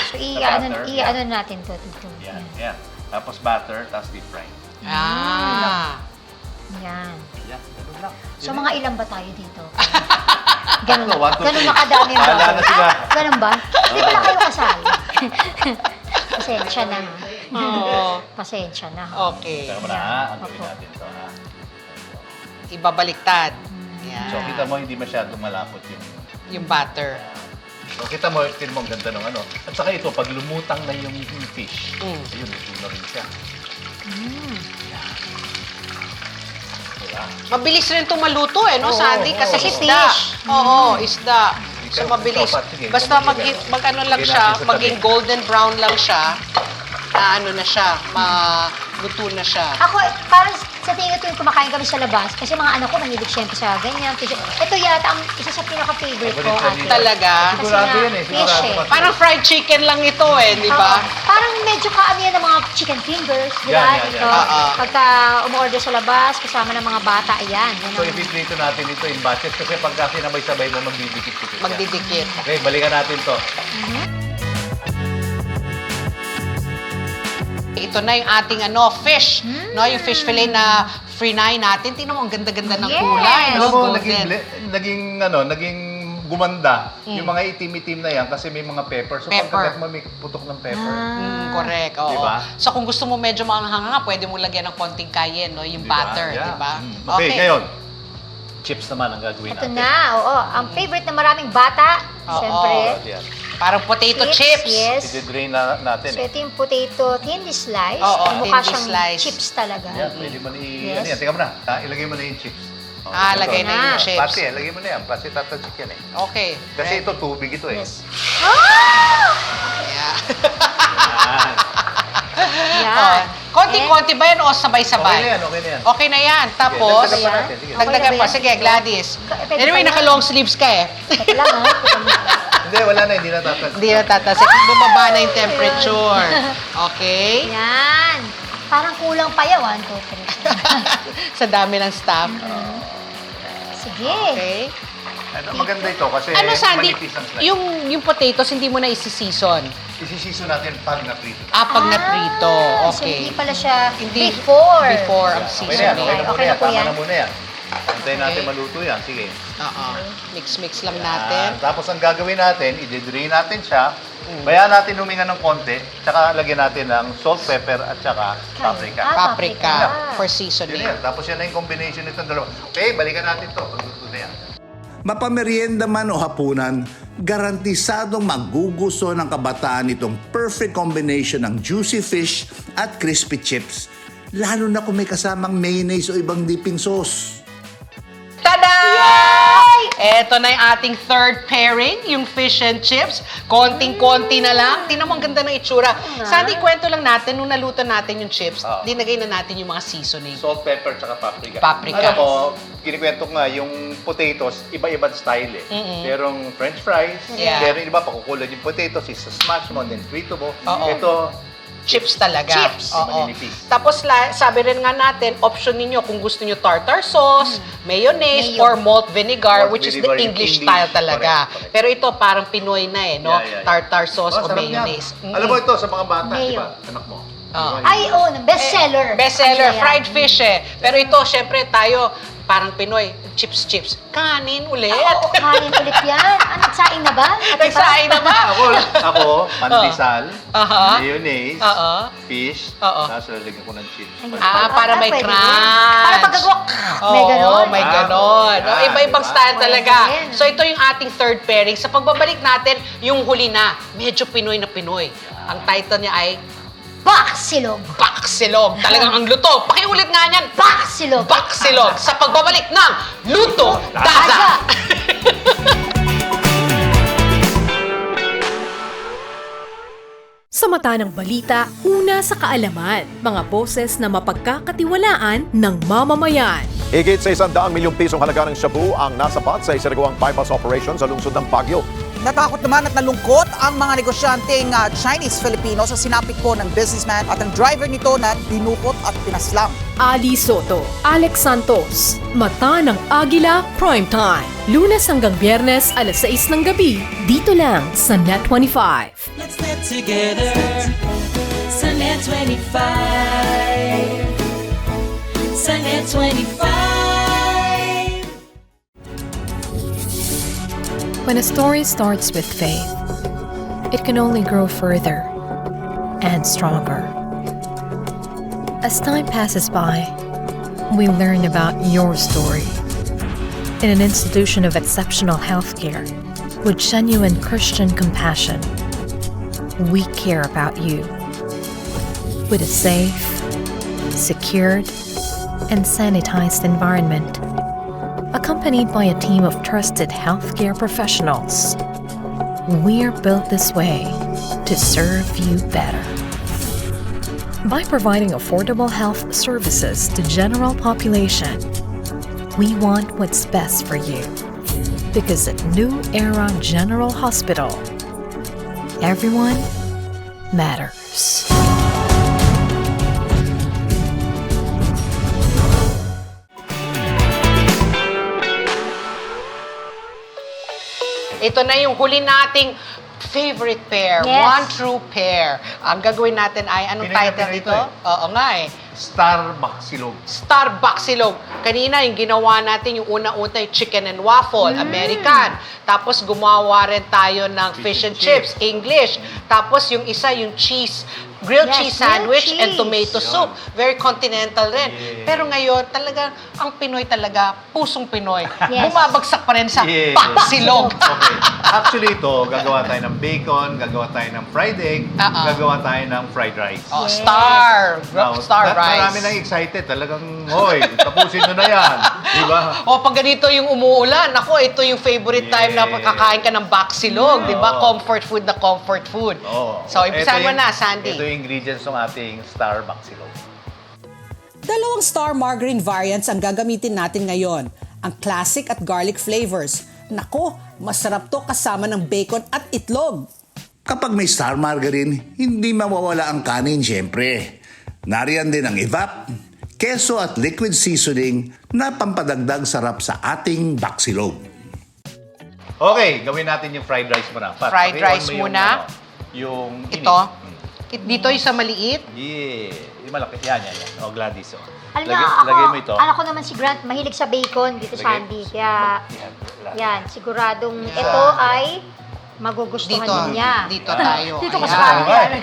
So, butter, i-ano natin to dito. yan. Tapos butter, tapos deep fry. Ah. Yan. Yan, ganun lang. So, mga ilan ba tayo dito? Ganun, Tatlo, 1, 2, 3. ganun na kadami yung Bahala na sila. Ganun ba? Hindi pala kayo kasali. Pasensya na. Oo. Pasensya na. Okay. Teka muna ha, ang gawin natin ito ha. Ibabaliktad. So, Yan. kita mo, hindi masyadong malapot Yung butter. So, kita mo, ang ganda ng ano. At saka ito, pag lumutang na yung fish, ayun, luto na rin siya. Diba? Mabilis rin itong maluto no, Oo, Sandy? Kasi Kasi isda. fish. Oo, isda. So, Ikaw, mabilis. sige, Basta mabilis. mag-ano lang Lagyan siya, natin sa tabi. maging golden brown lang siya, na ano na siya, maluto na siya. Ako, parang sa tingin ko yung kumakain kami sa labas, kasi mga anak ko mahilig siyempre sa ganyan. Ito yata ang isa sa pinaka-favorite ko. Favorite ate. nila. Talaga? Sigurado Kasi yan eh. fish Sigurado eh. kasi. Parang fried chicken lang ito di ba? Oo. Parang medyo kaano yan ng mga chicken fingers, di ba? Yan. Dito. Oo. Pagka umorder sa labas, kasama ng mga bata, ayan. Yan So, ang- ipiprito natin ito in batches kasi pagka sinabay-sabay mo, magdidikit-dikit siya. Magdidikit. Okay, balikan natin to. Ito na yung ating fish. No, yung fish fillet na frinay natin. Tingnan mo, ang ganda-ganda ng Yes. kulay. No? Alam mo, Golden. naging gumanda yung mga itim-itim na yan kasi may mga pepper. So, Pepper. pagkagat mo, may putok ng pepper. Correct, oo. Diba? So kung gusto mo medyo maanghanga, pwede mo lagyan ng konting cayenne, no? Yung butter, Yeah. di ba? Okay, ngayon. Chips naman ang gagawin Ito natin. na, oo. Ang favorite ng maraming bata, Oo. siyempre. Yan. Parang potato chips. Yes. I-drain natin So, ito yung potato thinly sliced. Oo, Mukha thinly siyang sliced. chips talaga. Yan, pwede mo na Yes. ano yan, teka mo na. Ilagay mo na yung chips. Lagay na yung chips. Pati, lagay mo na yan. Pati tatansik yan eh. Okay. Kasi ito, tubig ito eh. Yes. Yeah. Yan. Konti-konti ba yan o sabay-sabay? Okay na yan. Okay na yan. Tapos, Sige, dagdagan pa natin. Sige. dagdagan Okay pa. na ba Sige, yan? Gladys. Pwede Anyway, pa yan. naka-long sleeves ka eh. Teka lang, ha? Hindi, wala na, hindi natatag. Hindi na tatasik. Bumaba na yung temperature. Okay? Yan. Parang kulang pa yan. 1, 2, 3. Sa dami ng staff. Sige. Okay. Ano, maganda ito kasi Ano, Sandy? manipis ang slice. Yung potatoes, hindi mo na isi-season. Isisiso natin pag na-prito. Pag naprito. So, Okay. hindi pala siya Hindi. before. Before ang Okay na yan, seasoning. okay na Okay na muna yan. po Tama yan. na muna yan. Antayin natin Okay. maluto yan. Sige. Oo. Mix-mix lang Yan. natin. Tapos ang gagawin natin, i-drain natin siya. Bayaan natin huminga ng konti. Tsaka lagyan natin ng salt, pepper, at tsaka paprika. Paprika for Yun seasoning. yan. Tapos yan na yung combination nitong dalawa. Okay, balikan natin to. Pagluto na yan. Mapamerienda man o hapunan, garantisadong magugusto ng kabataan itong perfect combination ng juicy fish at crispy chips. Lalo na kung may kasamang mayonnaise o ibang dipping sauce. Tada! Eto na yung ating third pairing, yung fish and chips. Konting-konti na lang. Tingnan mo, ang ganda ng itsura. Sandy, kwento lang natin, nung naluto natin yung chips, dinagay na natin yung mga seasoning. Salt, pepper, tsaka paprika. Paprika. Alam mo, kinikwento ko nga, yung potatoes, iba-ibang style eh. Merong french fries, Yeah. meron iba, pakukulad yung potatoes, isa-smash mo, then frito mo. Oo. Ito, Chips talaga. Chips. Oo. Maninipis. Tapos sabi rin nga natin, option ninyo kung gusto nyo tartar sauce, mayonnaise, Mayo. or malt vinegar, Malt which is vinegar, the yung English English. style talaga. Correct. Pero ito parang Pinoy na eh, no? Yeah. Tartar sauce o Oh, sarap mayonnaise. yan. Alam mo ito, sa mga bata, Mayo. di ba? Anak mo. Oo. Ay, bestseller. Bestseller, Ano yan? fried fish eh. Pero ito, syempre tayo, parang Pinoy, chips. Kanin ulit. Oo, kanin ulit yan. Nagsaing na ba? Nagsaing na ba? Ako, pandesal, Aha. mayonnaise, Oo. fish, Oo. tapos lalagyan ko ng chips. Para may pwede crunch. rin. Para pagkagawa, may ganon. Oo, may ganon. Ah, Oh, iba-ibang diba? style Pwede talaga. rin. So ito yung ating third pairing. Sa pagbabalik natin, yung huli na, medyo Pinoy na Pinoy. Ang title niya ay Baksilog. Baksilog. Talagang ang luto. Pakiulit nga niyan. Baksilog. Baksilog. Sa pagbabalik ng Luto Daza. Sa mata ng balita, una sa kaalaman, mga boses na mapagkakatiwalaan ng mamamayan. Higit sa 100 milyong pisong halaga ng shabu ang nasapat sa isinagawang bypass operation sa lungsod ng Baguio. Natakot naman at nalungkot ang mga negosyanteng Chinese-Filipino sa sinapit po ng businessman at ang driver nito na dinukot at pinaslang. Ali Soto, Alex Santos, Mata ng Agila Primetime. Lunes hanggang Biyernes, alas 6 ng gabi, dito lang sa Net25. Let's get together. Sunnet 25. Sunnet 25. When a story starts with faith, it can only grow further and stronger. As time passes by, we learn about your story. In an institution of exceptional healthcare, with genuine Christian compassion, we care about you. With a safe, secured, and sanitized environment, accompanied by a team of trusted healthcare professionals, we're built this way to serve you better. By providing affordable health services to general population, we want what's best for you. Because at New Era General Hospital, everyone matters. Ito na yung huli nating favorite pair. Yes. One true pair. Ang gagawin natin ay, anong Pinoy na title Pinoy dito? ito Oo nga eh. Starbucks silog. Starbucks silog. Kanina, yung ginawa natin, yung una-una yung chicken and waffle, American. Tapos gumawa rin tayo ng fish and chips, English. Tapos yung isa, yung cheese, grilled Yes, cheese grilled sandwich and cheese. tomato soup. Very continental rin. Pero ngayon, talaga, ang Pinoy talaga, pusong Pinoy. Yes. Bumabagsak pa rin sa Yes. baksilog. Okay. Actually ito, gagawa tayo ng bacon, gagawa tayo ng fried egg, gagawa tayo ng fried rice. Oh, Star Now, rice. marami nang excited. Talagang, hoy, tapusin nyo na yan. Di ba? O pag ganito yung umuulan, ako, ito yung favorite time na pagkakain ka ng baksilog, di ba? Comfort food na comfort food. Oo. So, impisahan Ito mo yung- na, Sandy. Ito yung ingredients ng ating Star Baksilog. Dalawang star margarine variants ang gagamitin natin ngayon. Ang classic at garlic flavors. Nako, masarap to kasama ng bacon at itlog. Kapag may star margarine, hindi mawawala ang kanin syempre. Nariyan din ang evap, keso at liquid seasoning na pampadagdag sarap sa ating baksilog. Okay, gawin natin yung fried rice muna. Pat, Fried paki-on rice mo yung, muna. Yung init. Ito. Dito yung sa maliit. Yeah. Yung malaki. Yan. O, Gladys. Oh. Alam niyo, ako, lagay mo ito. anak ko naman si Grant, mahilig sa bacon dito sa Andy. Kaya, yan, siguradong ito ay magugustuhan Dito. niya. Dito tayo. Dito ko Ayan. sa kanin.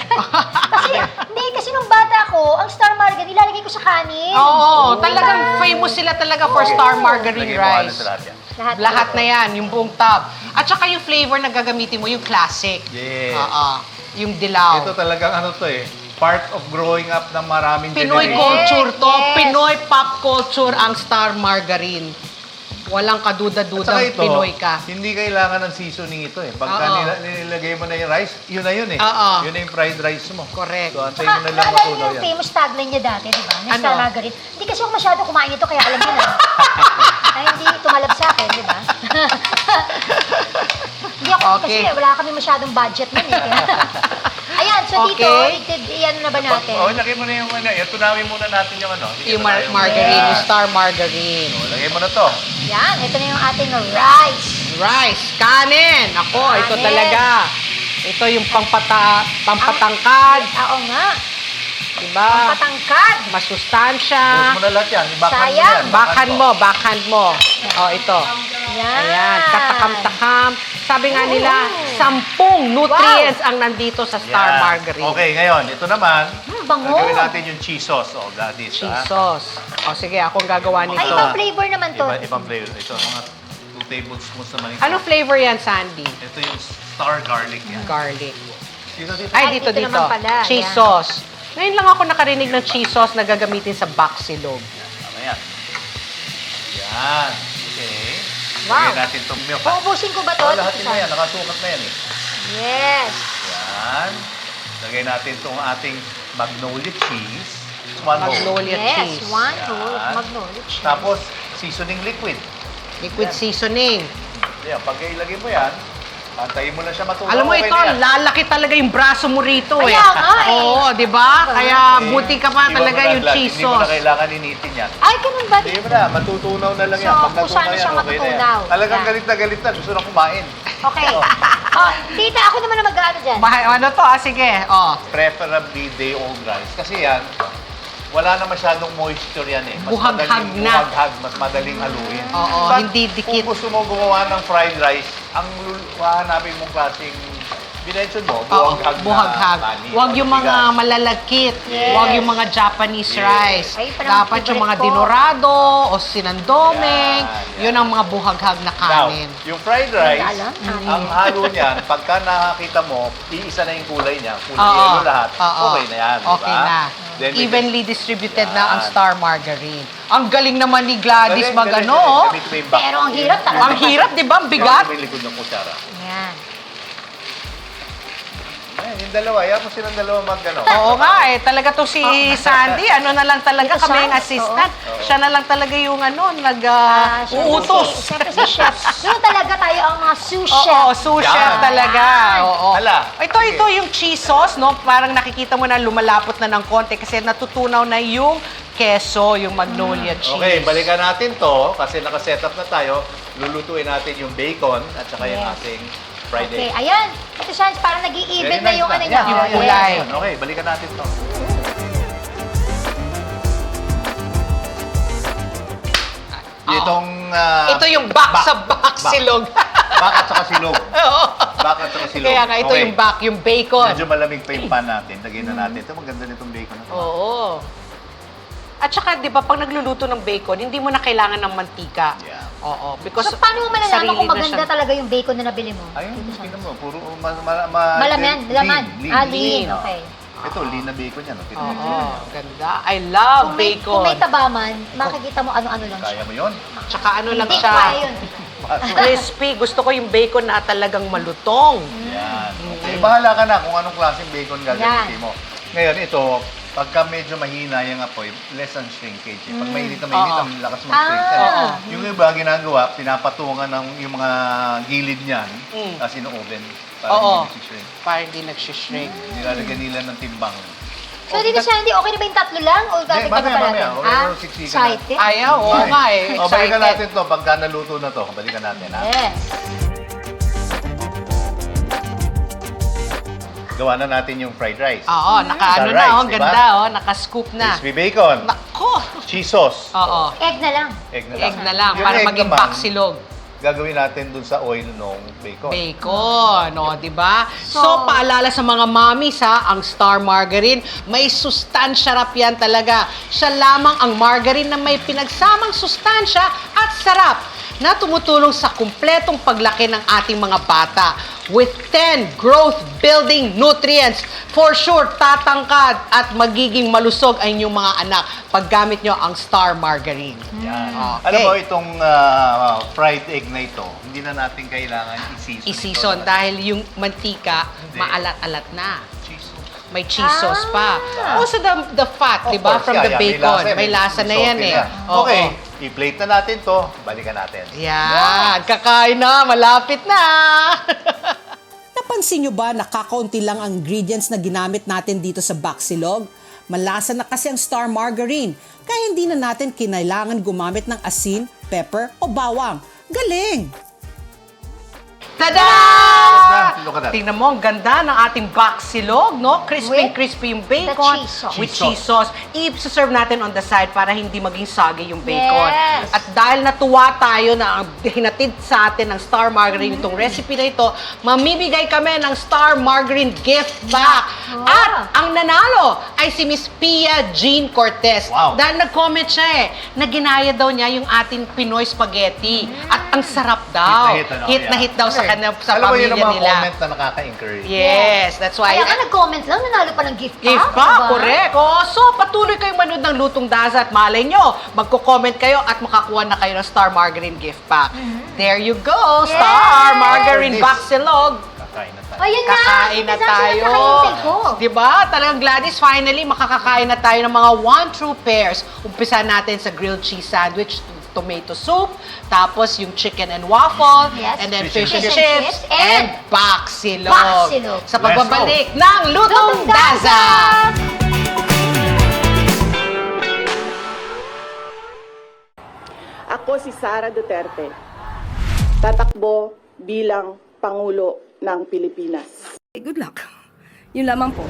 kasi nung bata ko, ang star margarine, ilalagay ko sa kanin. Oo, talagang famous sila talaga for star margarine Lagay mo ano rice. sa lahat yan. Lahat na yan, yung buong tub. At saka yung flavor na gagamitin mo, yung classic. Yes. Oo. Yung dilaw. Ito talagang ano to eh. Part of growing up ng maraming Pinoy generation. culture to. Yes. Pinoy pop culture ang star margarine. Walang At kaduda-dudang saka ito, Pinoy ka. hindi kailangan ng seasoning ito eh. Pagka Oo. nilagay mo na yung rice, yun na yun eh. Oo. Yun na yung fried rice mo. Correct. So, antayin Saka, mo na lang naalala matunaw niyo yung yan. famous tagline niya dati, di ba? Ng Ano? star margarine. Hindi kasi ako masyado kumain ito, kaya alam niyo na. Ay, hindi tumalab sa akin, di ba? Hindi ako, Okay. kasi wala kami masyadong budget nun eh. Ayan, so dito, Okay. iyan na ba natin? Oh, lagay mo na yung ano. Tunawin muna natin yung ano. Yung margarine, yung star margarine. Lagay mo na to. Yan, ito na yung ating rice. Rice, kanin. Ako, ito Kanin. talaga. Ito yung pampatangkad. Oo nga, Diba? patangkad. Masustansya. Buhos mo na lahat yan. Ibakan mo Sayang. yan. Backhand mo. Oh, ito. Yan. Ayan, katakam-takam. Sabi nga nila, 10 nutrients ang nandito sa star Yan. margarine. Okay, ngayon, ito naman. Bango. Gagawin natin yung cheese sauce. Oh, Gladys. Cheese sauce. O sige, ako ang gagawa nito. Ay, ibang flavor naman to. Ibang flavor. Ito, mga 2 tablespoons naman ito. Ano flavor yan, Sandy? Ito yung star garlic yan. Garlic. Dito. Ay, dito. naman pala. Cheese Ayan. sauce. Ngayon lang ako nakarinig ng cheese sauce na gagamitin sa baksilog. Tama yan. Yan. Okay. Wow. Lagyan natin itong milk. Uubusin ko ba to? Oh, lahat yun na yan. Nakasukat na yan eh. Yes. Yan. Lagay natin itong ating magnolia cheese. One whole. Magnolia Yes, cheese. one whole Yan. magnolia cheese. Tapos, seasoning liquid. Liquid seasoning. Yan. Pag ilagay mo yan, antayin mo lang siya matunaw. Alam mo okay ito, na yan. lalaki talaga yung braso mo rito eh. Kaya nga eh. Oo, di ba? Kaya Eh, buti ka pa hindi mo talaga na yung glad- cheese Hindi mo na sauce. kailangan initin yan. Ay, ganun ba? Hindi mo na, matutunaw na lang yan. So, Pag kung saan natunaw siya yan, okay na yan. matutunaw. Talagang Yan. galit na, gusto na kumain. Okay. Oh, tita, ako naman na mag-ano dyan. Ano to? Sige. Oh. Preferably day-old rice. Kasi yan, wala na masyadong moisture yan eh. Buhaghag na. Buhaghag, mas madaling haluin. Oo, But hindi dikit. Kung gusto mo gumawa ng fried rice, ang hahanapin mong klaseng binention mo, Oo, buhaghag buhaghag. na kanin. Huwag yung mga bigas. malalagkit. Yes. Huwag yung mga Japanese Yes. rice. Ay, parang Dapat yung mga favorite ko. dinorado o sinandomeng. Yan, Yun ang mga buhaghag na Now, kanin. yung fried rice, Alam, ang halo niyan, pagka nakakita mo, iisa na yung kulay niya, kulay Oo. yellow lahat, Oo. okay na yan, di Okay ba? na. Then we Evenly distributed na ang Yan. star margarine. Ang galing naman ni Gladys Galing, mag-ano. galing, oh. galing. Gamit mo yung back. Pero ang hirap talaga. Ang hirap, di ba? Ang bigat. May likod ng kutsara. Yan. Yung dalawa, yan mo silang dalawa mag-ano. Oo nga eh, talaga to si Sandy, ano na lang talaga Ito kami siya, yung assistant. Siya na lang talaga yung uutos. Siyempre si chef. Doon talaga tayo ang mga sous chef. Oo, sous chef Yan. talaga. Oo. Hala. Ito yung cheese sauce, no? Parang nakikita mo na lumalapot na ng konti kasi natutunaw na yung keso, yung magnolia cheese. Okay, balikan natin to kasi nakaset up na tayo. Lulutuin natin yung bacon at saka yung Yes. ating fried Okay, egg. ayan. Ito siya, parang nag-i-even na yung ano niya. Yung Oh, kulay. yes. Okay, balikan natin to. Itong... Ito yung back sa silog. Back at saka silog. Oo. Back at saka silog. Kaya nga, ito Okay. yung back, yung bacon. Medyo malamig pa yung pan natin. Lagyan na natin. Ito maganda nitong bacon na to. Oo. At saka, di ba, pag nagluluto ng bacon, hindi mo na kailangan ng mantika. Yeah. Oo. Because So, paano mo malalaman sarili kung na maganda siya. talaga yung bacon na nabili mo? Ayun, tingnan mo. Puro Malaman, laman. lean. Ah, lean. Lean. Okay. Ito, lean na bacon yan. Oo, ganda. I love Kung bacon. may taba man, makikita mo ano-ano lang Kaya siya. mo yun? Tsaka ano lang Hindi siya, kaya yun. crispy. Gusto ko yung bacon na talagang malutong. Yan. Okay. Bahala ka na kung anong klaseng bacon gagamitin mo. Ngayon, ito, pagka medyo mahina yung apoy, less ang shrinkage. Pag mainit na mainit, ang lakas mag-shrink. Yung iba, ginagawa, pinapatungan ng yung mga gilid niyan, tapos ino-oven. Para hindi nagsishrink. Para hindi nagsishrink. Nilalagyan nila ng timbang. So, dito Sandy, okay na ba yung tatlo lang? O dati pa mamaya. natin? Pero siksikan natin. Excited? Ayaw, oo nga eh. O, balikan Excited. natin to. Pagka naluto na to, balikan natin. Ha? Yes. Gawa na natin yung fried rice. Oo, naka-ano Sa na, rice, oh, diba? ganda, oh, naka-scoop na. Crispy bacon. Nako! Cheese sauce. Oo, Egg na lang. Egg na lang. egg na lang, Yung para egg maging naman, paksilog. Gagawin natin dun sa oil ng bacon. Bacon, no, di ba? So, paalala sa mga mommies ha, ang Star Margarine, may sustansya rap yan talaga. Siya lamang ang margarine na may pinagsamang sustansya at sarap na tumutulong sa kumpletong paglaki ng ating mga bata. With 10 growth-building nutrients, for sure, tatangkad at magiging malusog ang inyong mga anak pag gamit nyo ang Star Margarine. Yan. Okay. Alam mo, itong fried egg na ito, hindi na natin kailangan i-season. I-season dahil yung mantika, Hindi. maalat-alat na. Cheese sauce. May cheese sauce pa. Also the fat, di ba? Of course, From the yeah, bacon. may May lasa na yan salty eh. na. Oo. Okay, i-plate na natin to. Balikan natin. Yan. Kakain na. Malapit na. Napansin nyo ba nakakaunti lang ang ingredients na ginamit natin dito sa Baksilog? Malasa na kasi ang Star Margarine, kaya hindi na natin kinailangan gumamit ng asin, pepper o bawang. Galing! Tada! Look at that. Tingnan mo, ang ganda ng ating baksilog, no? Crispy yung bacon. cheese sauce. With cheese sauce. I-serve natin on the side para hindi maging soggy yung bacon. Yes. At dahil natuwa tayo na hinatid sa atin ng Star Margarine itong recipe na ito, mamimigay kami ng Star Margarine gift pack. At ang nanalo ay si Miss Pia Jean Cortez. Wow. Dahil nag-comment siya na ginaya daw niya yung ating Pinoy spaghetti. At ang sarap daw. Hit na hit, ano? Hit na Yeah. hit daw sa Okay. sa Alam mo, yun pamilya ang mga nila. comment na nakaka-encourage. Yes, that's why. Kaya ka nag-comment lang, nanalo pa ng gift pack. Gift pa, diba? correct. Oh, so, patuloy kayong manood ng Lutong Daza at malay nyo, magko-comment kayo at makakuha na kayo ng Star Margarine gift pack. There you go, Star Margarine This. Baksilog. Kakain na tayo. Ayun na. Kakain na Ito tayo. sila nakahintay ko. Diba? Talagang Gladys, finally, makakakain na tayo ng mga 1 true pairs. Umpisa natin sa grilled cheese sandwich, tomato soup, tapos yung chicken and waffle, Yes. and then Fish fish and and chips, chips, and and baksilog. baksilog. Sa pagbabalik ng Lutong Lutong Daza! Daza! Ako si Sara Duterte. Tatakbo bilang Pangulo ng Pilipinas. Good luck. Yun lamang po.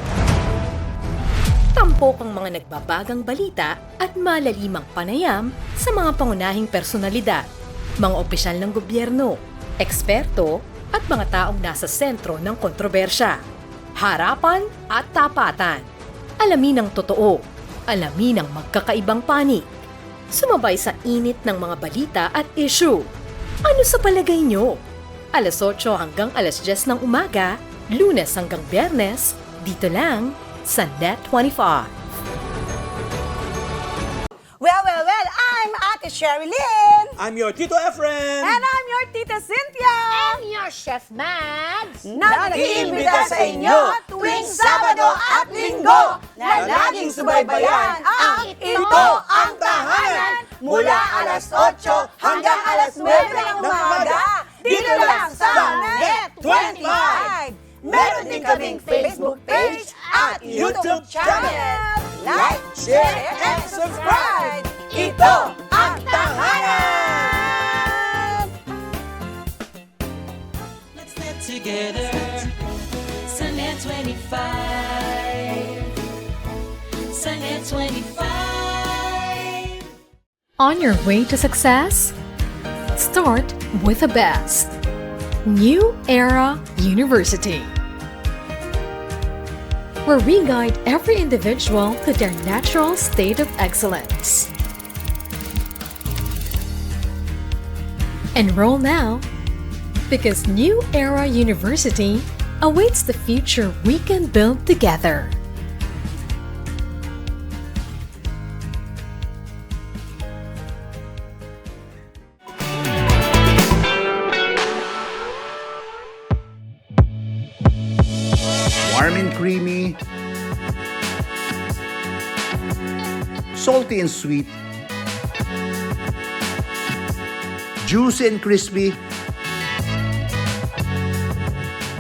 Tampok ang mga nagbabagang balita at malalimang panayam sa mga pangunahing personalidad, mga opisyal ng gobyerno, eksperto at mga taong nasa sentro ng kontrobersya. Harapan at tapatan. Alamin ang totoo. Alamin ang magkakaibang panig. Sumabay sa init ng mga balita at issue. Ano sa palagay nyo? Alas 8 hanggang alas 10 ng umaga, Lunes hanggang Biyernes, dito lang sa Net25. Well, I'm Ate Sherilyn. I'm your Tito Efren. And I'm your Tita Cynthia. And your Chef Mads. Na nag-iimbita sa inyo tuwing Sabado at Linggo na laging subaybayan ang Ito ang Tahanan mula alas 8 hanggang alas 9 ng umaga dito lang sa Net25. Meron din kaming Facebook page at YouTube channel. Like, share, and subscribe. Ito ang Tahanan! Let's get together. Sa Net25. Sa Net25. On your way to success? Start with the best. New Era University, where we guide every individual to their natural state of excellence. Enroll now, because New Era University awaits the future we can build together. warm and creamy, salty and sweet, juicy and crispy,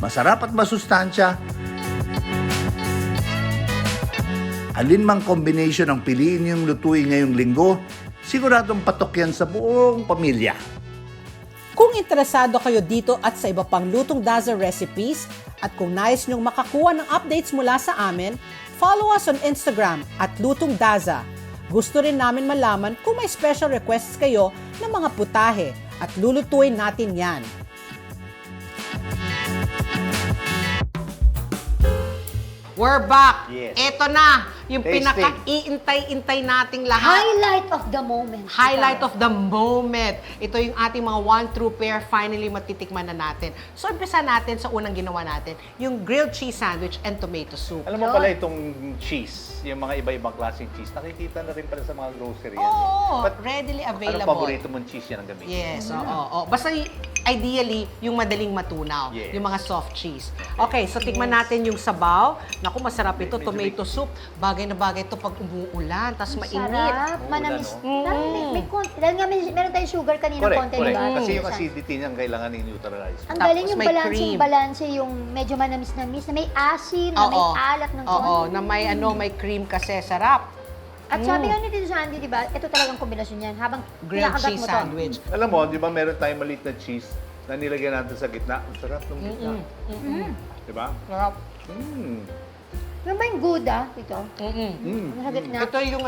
masarap at masustansya. Alin mang combination ang piliin niyong lutuin ngayong linggo, siguradong patok yan sa buong pamilya. Kung interesado kayo dito at sa iba pang Lutong Daza recipes, at kung nais nyong makakuha ng updates mula sa amin, follow us on Instagram at Lutong Daza. Gusto rin namin malaman kung may special requests kayo ng mga putahe at lulutuin natin yan. We're back. Yes. Ito na, yung Tasting. pinaka-iintay-intay nating lahat. Highlight of the moment. Highlight of the moment. Ito yung ating mga one true pair finally matitikman na natin. So, umpisa natin sa unang ginawa natin, yung grilled cheese sandwich and tomato soup. Alam mo pala itong cheese, yung mga iba-ibang klaseng cheese, nakikita na rin pala sa mga grocery. Oo, But readily available. anong paborito mong cheese yan ang gamitin? Yes, oo. Basta ideally, yung madaling matunaw. Yes. Yung mga soft cheese. Okay, so tikman natin yung sabaw. Naku, masarap ito. Tomato soup. Bagay na bagay ito pag umuulan. Tapos mainit. Sarap, manamis. Parang may konti. Dahil nga meron tayong sugar kanina Correct, konti, correct. diba? Kasi yung acidity niya ang kailangan i-neutralize. Ang Tapos galing yung may cream. balance yung medyo manamis-namis, na may asin, na may alat ng konti. Oo, na may cream kasi. Sarap. At sabi nga ni Tito Sandy, di ba, ito talagang kombinasyon yan. Habang Grilled kinakagat cheese mo to. sandwich. Alam mo, di ba meron tayong maliit na cheese na nilagyan natin sa gitna? Ang sarap ng gitna. Di ba? Sarap. Yung ba yung Gouda, ito? Nasa gitna. Ito yung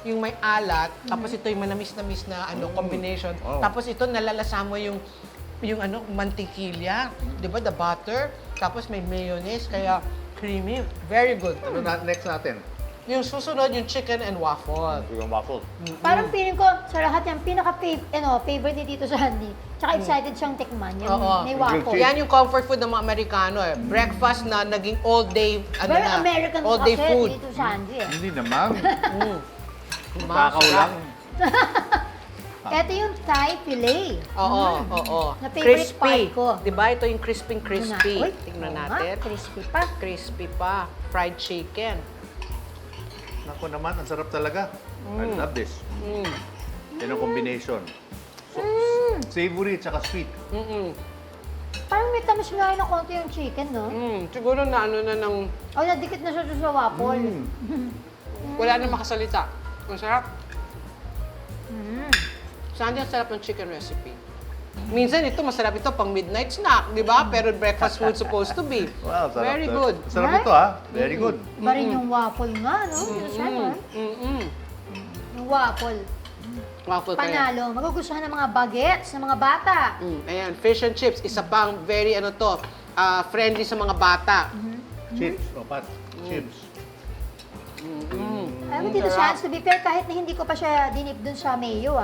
yung may alat, tapos ito yung manamis-namis na combination. Tapos ito nalalasa mo yung mantikilya, 'di ba? The butter, tapos may mayonnaise kaya creamy, very good. Ano na next natin? Yung susunod yung chicken and waffle. Yung waffle. Parang feeling ko, sa lahat yan, favorite ni Tito Sandy. Tsaka excited siyang tikman. Yung may waffle. Yan yung comfort food ng mga Amerikano eh. Breakfast na naging all day Very American all day kasi, food. Tito Sandy eh. Hindi naman. Takaw lang. Ito yung Thai filet. Oo. Na favorite part ko. Diba? Ito yung crispy. Uy, Tingnan oo natin. nga, crispy pa. Crispy pa. Fried chicken. Ako naman, ang sarap talaga. I love this. Yan ang combination. So, savory at saka sweet. Parang may tamis nga na konti yung chicken, no? Siguro na ng... O, nadikit na siya sa waffle. Wala na makasalita. Ang sarap. Saan ang sarap ng chicken recipe? Minsan ito, masarap ito pang midnight snack, di ba? Pero breakfast food supposed to be. Wow, sarap. Very good. Sarap ito ha. Very good. Iba rin yung waffle nga, no? Yung waffle. Waffle kaya. Panalo. Magugustuhan ng mga bagets, ng mga bata. Ayan, fish and chips. Isa pang very friendly sa mga bata. Chips. Pat. Chips. Alam mo, Tito Sands, to be fair, kahit na hindi ko pa siya dinip dun sa mayo,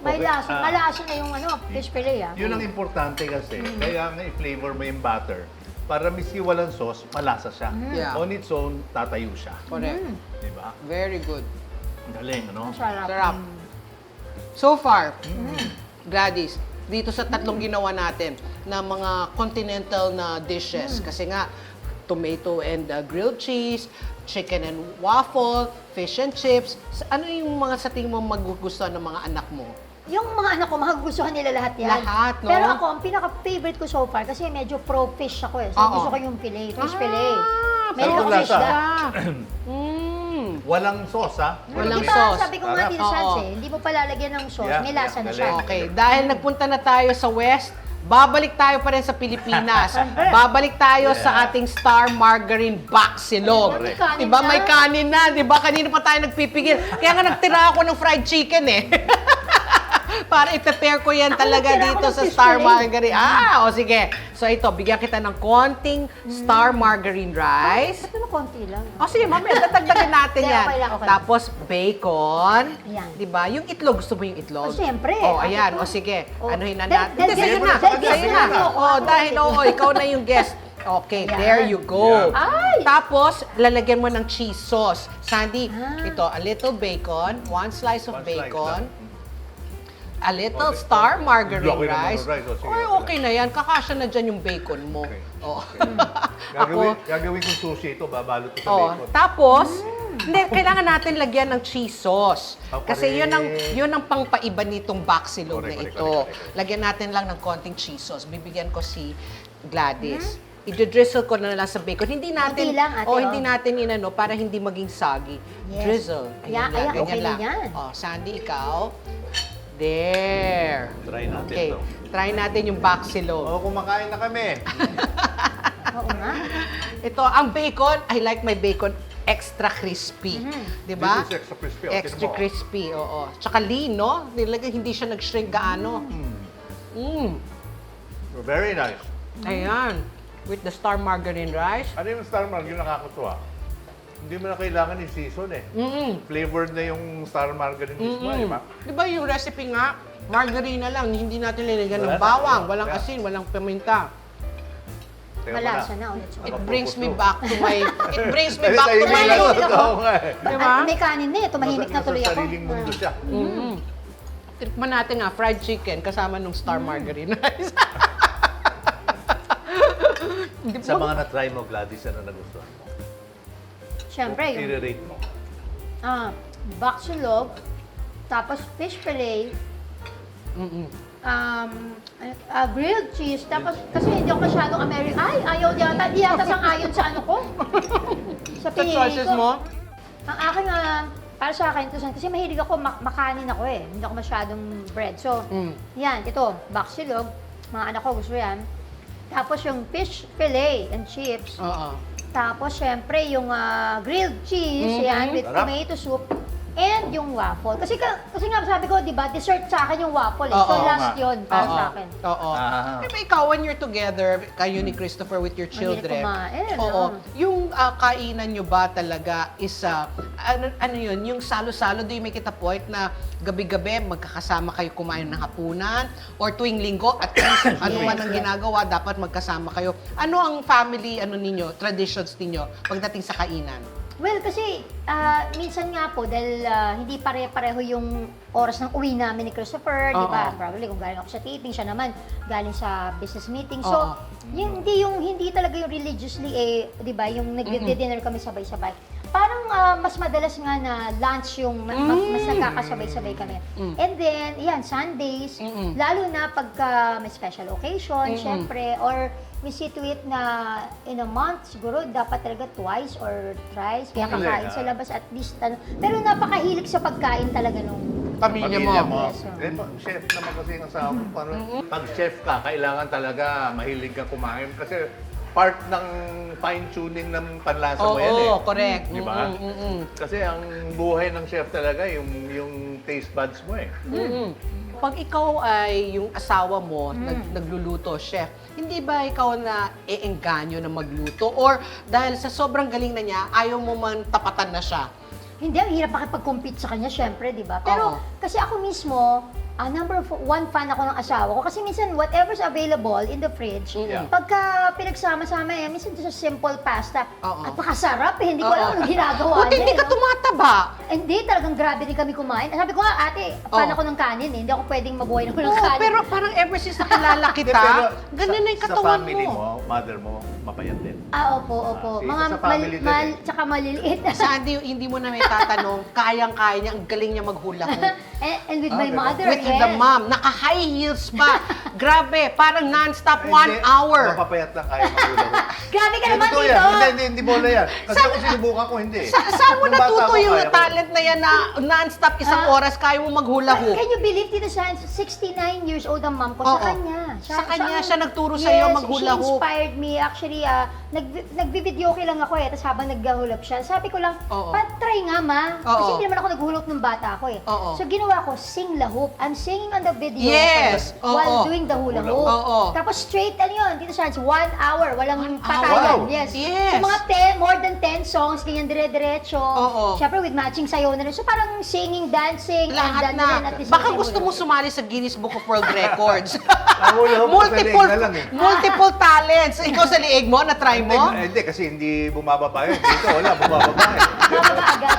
may lasa. Malasa na yung fish fillet, Yun ang importante kasi. Kaya nga i-flavor mo yung butter. Para miski walang sauce, malasa siya. Yeah. On its own, tatayo siya. Correct. Diba? Very good. Ang galing, ano? Sarap. So far, Gladys, dito sa tatlong ginawa natin na mga continental na dishes, kasi nga, tomato and grilled cheese, chicken and waffle, fish and chips, ano yung mga sa tingin mo magugustuhan ng mga anak mo? Yung mga anak ko, magugustuhan nila lahat yan. Lahat, no? Pero ako, ang pinaka-favorite ko so far, kasi medyo pro-fish ako eh. So, gusto ko yung filet, fish filet. Medyo Sarap fish lasa. da. Walang sauce, ha? Walang Diba, sauce. sabi ko nga, Tito Sands hindi mo palalagyan ng sauce, Yeah, may lasa na siya. Okay, dahil nagpunta na tayo sa West, babalik tayo pa rin sa Pilipinas. Babalik tayo sa ating Star Margarine Baksilog. May kanin Diba? na. May kanin na. Diba? Kanina pa tayo nagpipigil. Kaya nga nagtira ako ng fried chicken eh. Para i-prepare ko yan talaga nagtira ako dito ng sa fish Star fillet. Margarine. O sige. So ito, bigyan kita ng konting Star Margarine rice. Ito na konti lang. O sige, mamaya, tatagdagan natin Hindi, yan. okay lang, okay. Tapos, bacon. Ayan. Diba? Yung itlog, gusto mo yung itlog? Oh, siyempre. O, ayan. Ito. O, sige. Oh. Anuhin na Dahil- natin. dahil Sige guest na. mo, dahil guest Sige mo na. na. O, dahil, ikaw na yung guest. Okay, Ayan. there you go. Ay! Tapos, lalagyan mo ng cheese sauce. Sandy, ito, a little bacon, one slice of One slice bacon, lang. a little Star Margarine Okay naman rice. yung rice. O, sige, Or okay na yan, kakasya na dyan yung bacon mo. Okay. Oh. Gagawin kong sushi ito, babalot ko sa Oh, bacon. tapos, hindi, kailangan natin lagyan ng cheese sauce. Oh, Kasi correct. yun ang pangpaiba nitong baksilog na Correct, ito. correct. Lagyan natin lang ng konting cheese sauce. Bibigyan ko si Gladys. I-drizzle ko na lang sa bacon. Hindi natin, Konti lang, ate, hindi natin inano para hindi maging soggy. Yes. Drizzle. Ayan, ayan, ganyan okay na yan. Oh, Sandy, ikaw. There. Try natin Okay. to. Try natin yung baksilog. Oo, kumakain na kami. Oo nga. Ito, ang bacon, I like my bacon extra crispy. Di ba? This is extra crispy. Oh, Extra tingnan mo. crispy, oo. Tsaka lean, no? Nilagay, hindi siya nag-shrink gaano. Very nice. Ayan. With the star margarine rice. Ano yung star margarine nakakatuwa? Hindi mo na kailangan yung season eh. Flavored na yung star margarine mismo, di ba? Di ba yung recipe nga, margarine na lang, hindi natin linagyan Wala ng na. bawang, Wala. walang asin, walang paminta. Teka mo Malasa na ulit. It brings me back to my, it brings me back to my Tahimik lang, youth. totoo nga eh. Diba? May kanin na eh. Tumahimik na tuloy Nasa ako. sariling mundo siya. Tikman natin nga, fried chicken kasama nung star margarine rice. Sa mga na-try mo, Gladys, ano nagustuhan mo? Siyempre, yung I-rate mo. baksilog, tapos fish fillet, grilled cheese, tapos kasi hindi ako masyadong American. Ay, ayaw yata. Di yata sang ayon sa ano ko. Sa Sa pinili choices ko. mo? Ang akin para sa akin, kasi mahilig ako, makanin ako eh. Hindi ako masyadong bread. So, yan, ito, baksilog. Mga anak ko gusto yan. Tapos yung fish fillet and chips. Oo. Tapos, syempre, yung grilled cheese, yan, with Sarap. tomato soup. And yung waffle. Kasi nga sabi ko, di ba, dessert sa akin yung waffle eh. So, Oo, last nga. yun para sa akin. Oo. Ah. Diba ikaw, when you're together, kayo ni Christopher with your children, kumain, oo. oo. Yung kainan nyo ba talaga is, ano yun, yung salo-salo, do you make it a point na gabi-gabi magkakasama kayo kumain ng hapunan? Or tuwing linggo, at least, ano man ang ginagawa, dapat magkasama kayo. Ano ang family, ninyo, traditions ninyo pagdating sa kainan? Well, kasi minsan nga po, dahil hindi pare-pareho yung oras ng uwi namin ni Christopher, di ba? Oo. Probably kung galing ako sa taping, siya naman galing sa business meeting. Oo. So, hindi talaga yung religiously, di ba, yung nag-dinner kami sabay-sabay. Parang mas madalas nga na lunch yung mas nagkakasabay-sabay kami. And then, yan, Sundays, lalo na pagka may special occasion, syempre, or we see to it na in a month, siguro dapat talaga twice or thrice, kaya kakain sa labas at least. Pero napakahilig sa pagkain talaga nung Pamilya mo. Yes, oo. Eh, chef naman kasi ang asawa ko. Pag chef ka, kailangan talaga mahilig ka kumain. Kasi part ng fine-tuning ng panlasa mo yan eh. Oo, correct. Di ba? Kasi ang buhay ng chef talaga, yung taste buds mo eh. Pag ikaw ay yung asawa mo, nagluluto, chef, hindi ba ikaw na eengganyo na magluto? Or dahil sa sobrang galing na niya, ayaw mo man tapatan na siya? Hindi, ang hirap makipag-compete sa kanya, syempre, di ba? Pero kasi ako mismo, number one fan ako ng asawa ko. Kasi minsan, whatever's available in the fridge, pagka pinagsama-sama yan, minsan sa simple pasta, at makasarap eh, hindi ko alam anong ginagawa Buti hindi ka no? tumataba. Hindi, talagang grabe din kami kumain. Sabi ko nga, ate, fan ako ng kanin eh. Hindi ako pwedeng mabuhay ng walang kanin. Pero parang ever since nakilala kita, ganun na yung katawan Sa family mo. mo, mother mo, mapayat din. Opo. Sige, Mga sa family din eh. tsaka maliliit. Sandy, hindi mo na may tatanong, kayang-kaya niya, ang galing niya maghula ko. and with my mother, With the mom, naka-high heels pa. Grabe, parang non-stop 1 hour. Mapapayat lang kaya magulang mo. Grabe ka naman Totoo dito! yan. Hindi bola yan. Kasi ako sinubukan ko, hindi. Saan mo Nung bata natuto ako, yung kaya ko. talent na yan na non-stop isang oras kaya mo maghula hoop? Can you believe, Tito Sans, 69 years old ang mom ko, Oo. sa kanya. Sa kanya siya nagturo sa'yo maghula She hoop. inspired me. Actually, nagbi-video lang ako tapos habang naghahulap siya, sabi ko lang, Oo. try nga ma. Oo. Kasi hindi naman ako naghulog ng bata ako eh. Oo. So ginawa ko, sing la hoop. I'm singing on the video Yes. while Oo. doing the hula hoop. Oo. Tapos straight, yun, Tito Sans, 1 hour, walang hour. patayan. Wow. Yes. Yes. So mga more than 10 songs, ganyan dire-diretso. Oo. Siyempre with matching sayo na rin. So parang singing, dancing, Lahat and na. at the same Baka time, gusto hula mo hoop. sumali sa Guinness Book of World Records. Ang hula hoop ko sa leeg na lang eh. Multiple talents. Ikaw sa liig mo, na-try mo? Hindi, kasi hindi bumababa yun. Dito, wala, bumababa eh. Mama agad.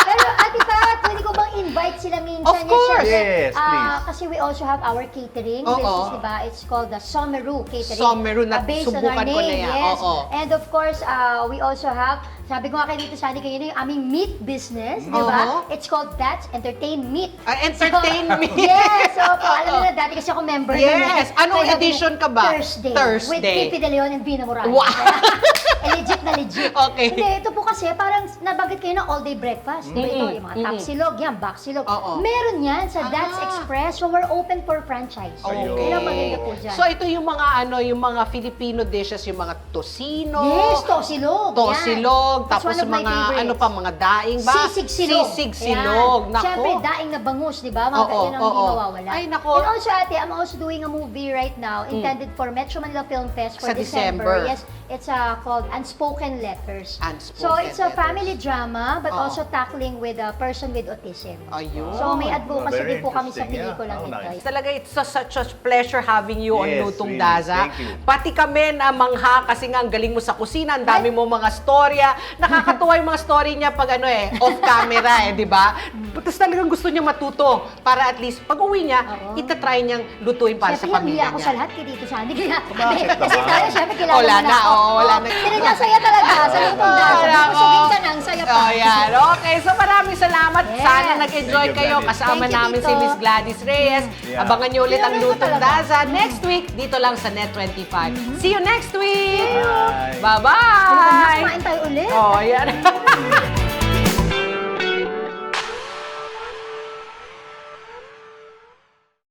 Pero Ate Pat, pwede ko bang invite sila minsan. Of course. Yes, please. Kasi we also have our catering Oo. business, diba? It's called the Someru Catering. Someru, Based on subukan our ko na name, yan. yes. Oo. And of course, we also have, sabi ko nga kayo dito, Sandy, kayo na yung aming meat business, di ba? Oo. It's called That's Entertain Meat. Entertain Meat. Yes, opo. Alam mo na, dati kasi ako member nun eh. Yes. Anong Kaya edition ka ba? Thursday. Thursday. With Pipi De Leon and Vina Morales. Wow. Legit na legit. Okay. Hindi, ito po kasi parang nabanggit kayo ng all-day breakfast. Di ba ito? Yung mga tapsilog, yan, baksilog. Oo. Meron yan sa That's Express. So we're open for franchise. Okay. Kaya maganda po dyan. So ito yung mga yung mga Filipino dishes, yung mga tosino. Yes, tosilog. Tosilog, Yan. That's tapos one of my mga favorites. ano pa, mga daing ba? Sisig-silog. Sisig-silog. Ayan. Nako. Siyempre, daing na bangus, di ba? Mga Oo, yun ang hindi oo. mawawala. Ay, nako. And also, ate, I'm also doing a movie right now intended for Metro Manila Film Fest for Sa December. Yes, it's called Unspoken Letters. Unspoken So, it's a Letters. family drama, but Oo. also tackling with a person with autism. Ayun. So, may advocacy Very din po kami sa interesting, yeah. pelikulang Oh, ito. nice. Talaga, it's such a pleasure having you on Yes, Lutong really. Daza. Thank you. Pati kami na mangha kasi nga ang galing mo sa kusina, ang dami mo mga storya. Nakakatuwa yung mga story niya pag off camera di ba? Tapos talagang gusto niya matuto para at least pag uwi niya, itatry niyang lutuin para sa Siyempre, pamilya ako niya. sa lahat kay Dito Sandy. Kaya, Bakit kasi naman? tayo, siyempre, kilala Wala mo na, ako. oo, wala na. Pinagkasaya talaga sa Lutong Daza. Nako. Busugin ka na, ang saya pa. Oh, yan. Okay, so maraming salamat. Yes. Sana nag-enjoy Thank you, kayo. Gladys. Kasama Thank you, namin si Tito. Miss Gladys Reyes. Yeah. Abangan niyo ulit ang Favorite ko Lutong talaga. Daza next week dito lang sa Net25. See you next week! Bye. Bye-bye! Kumain tayo ulit. Oh, yan.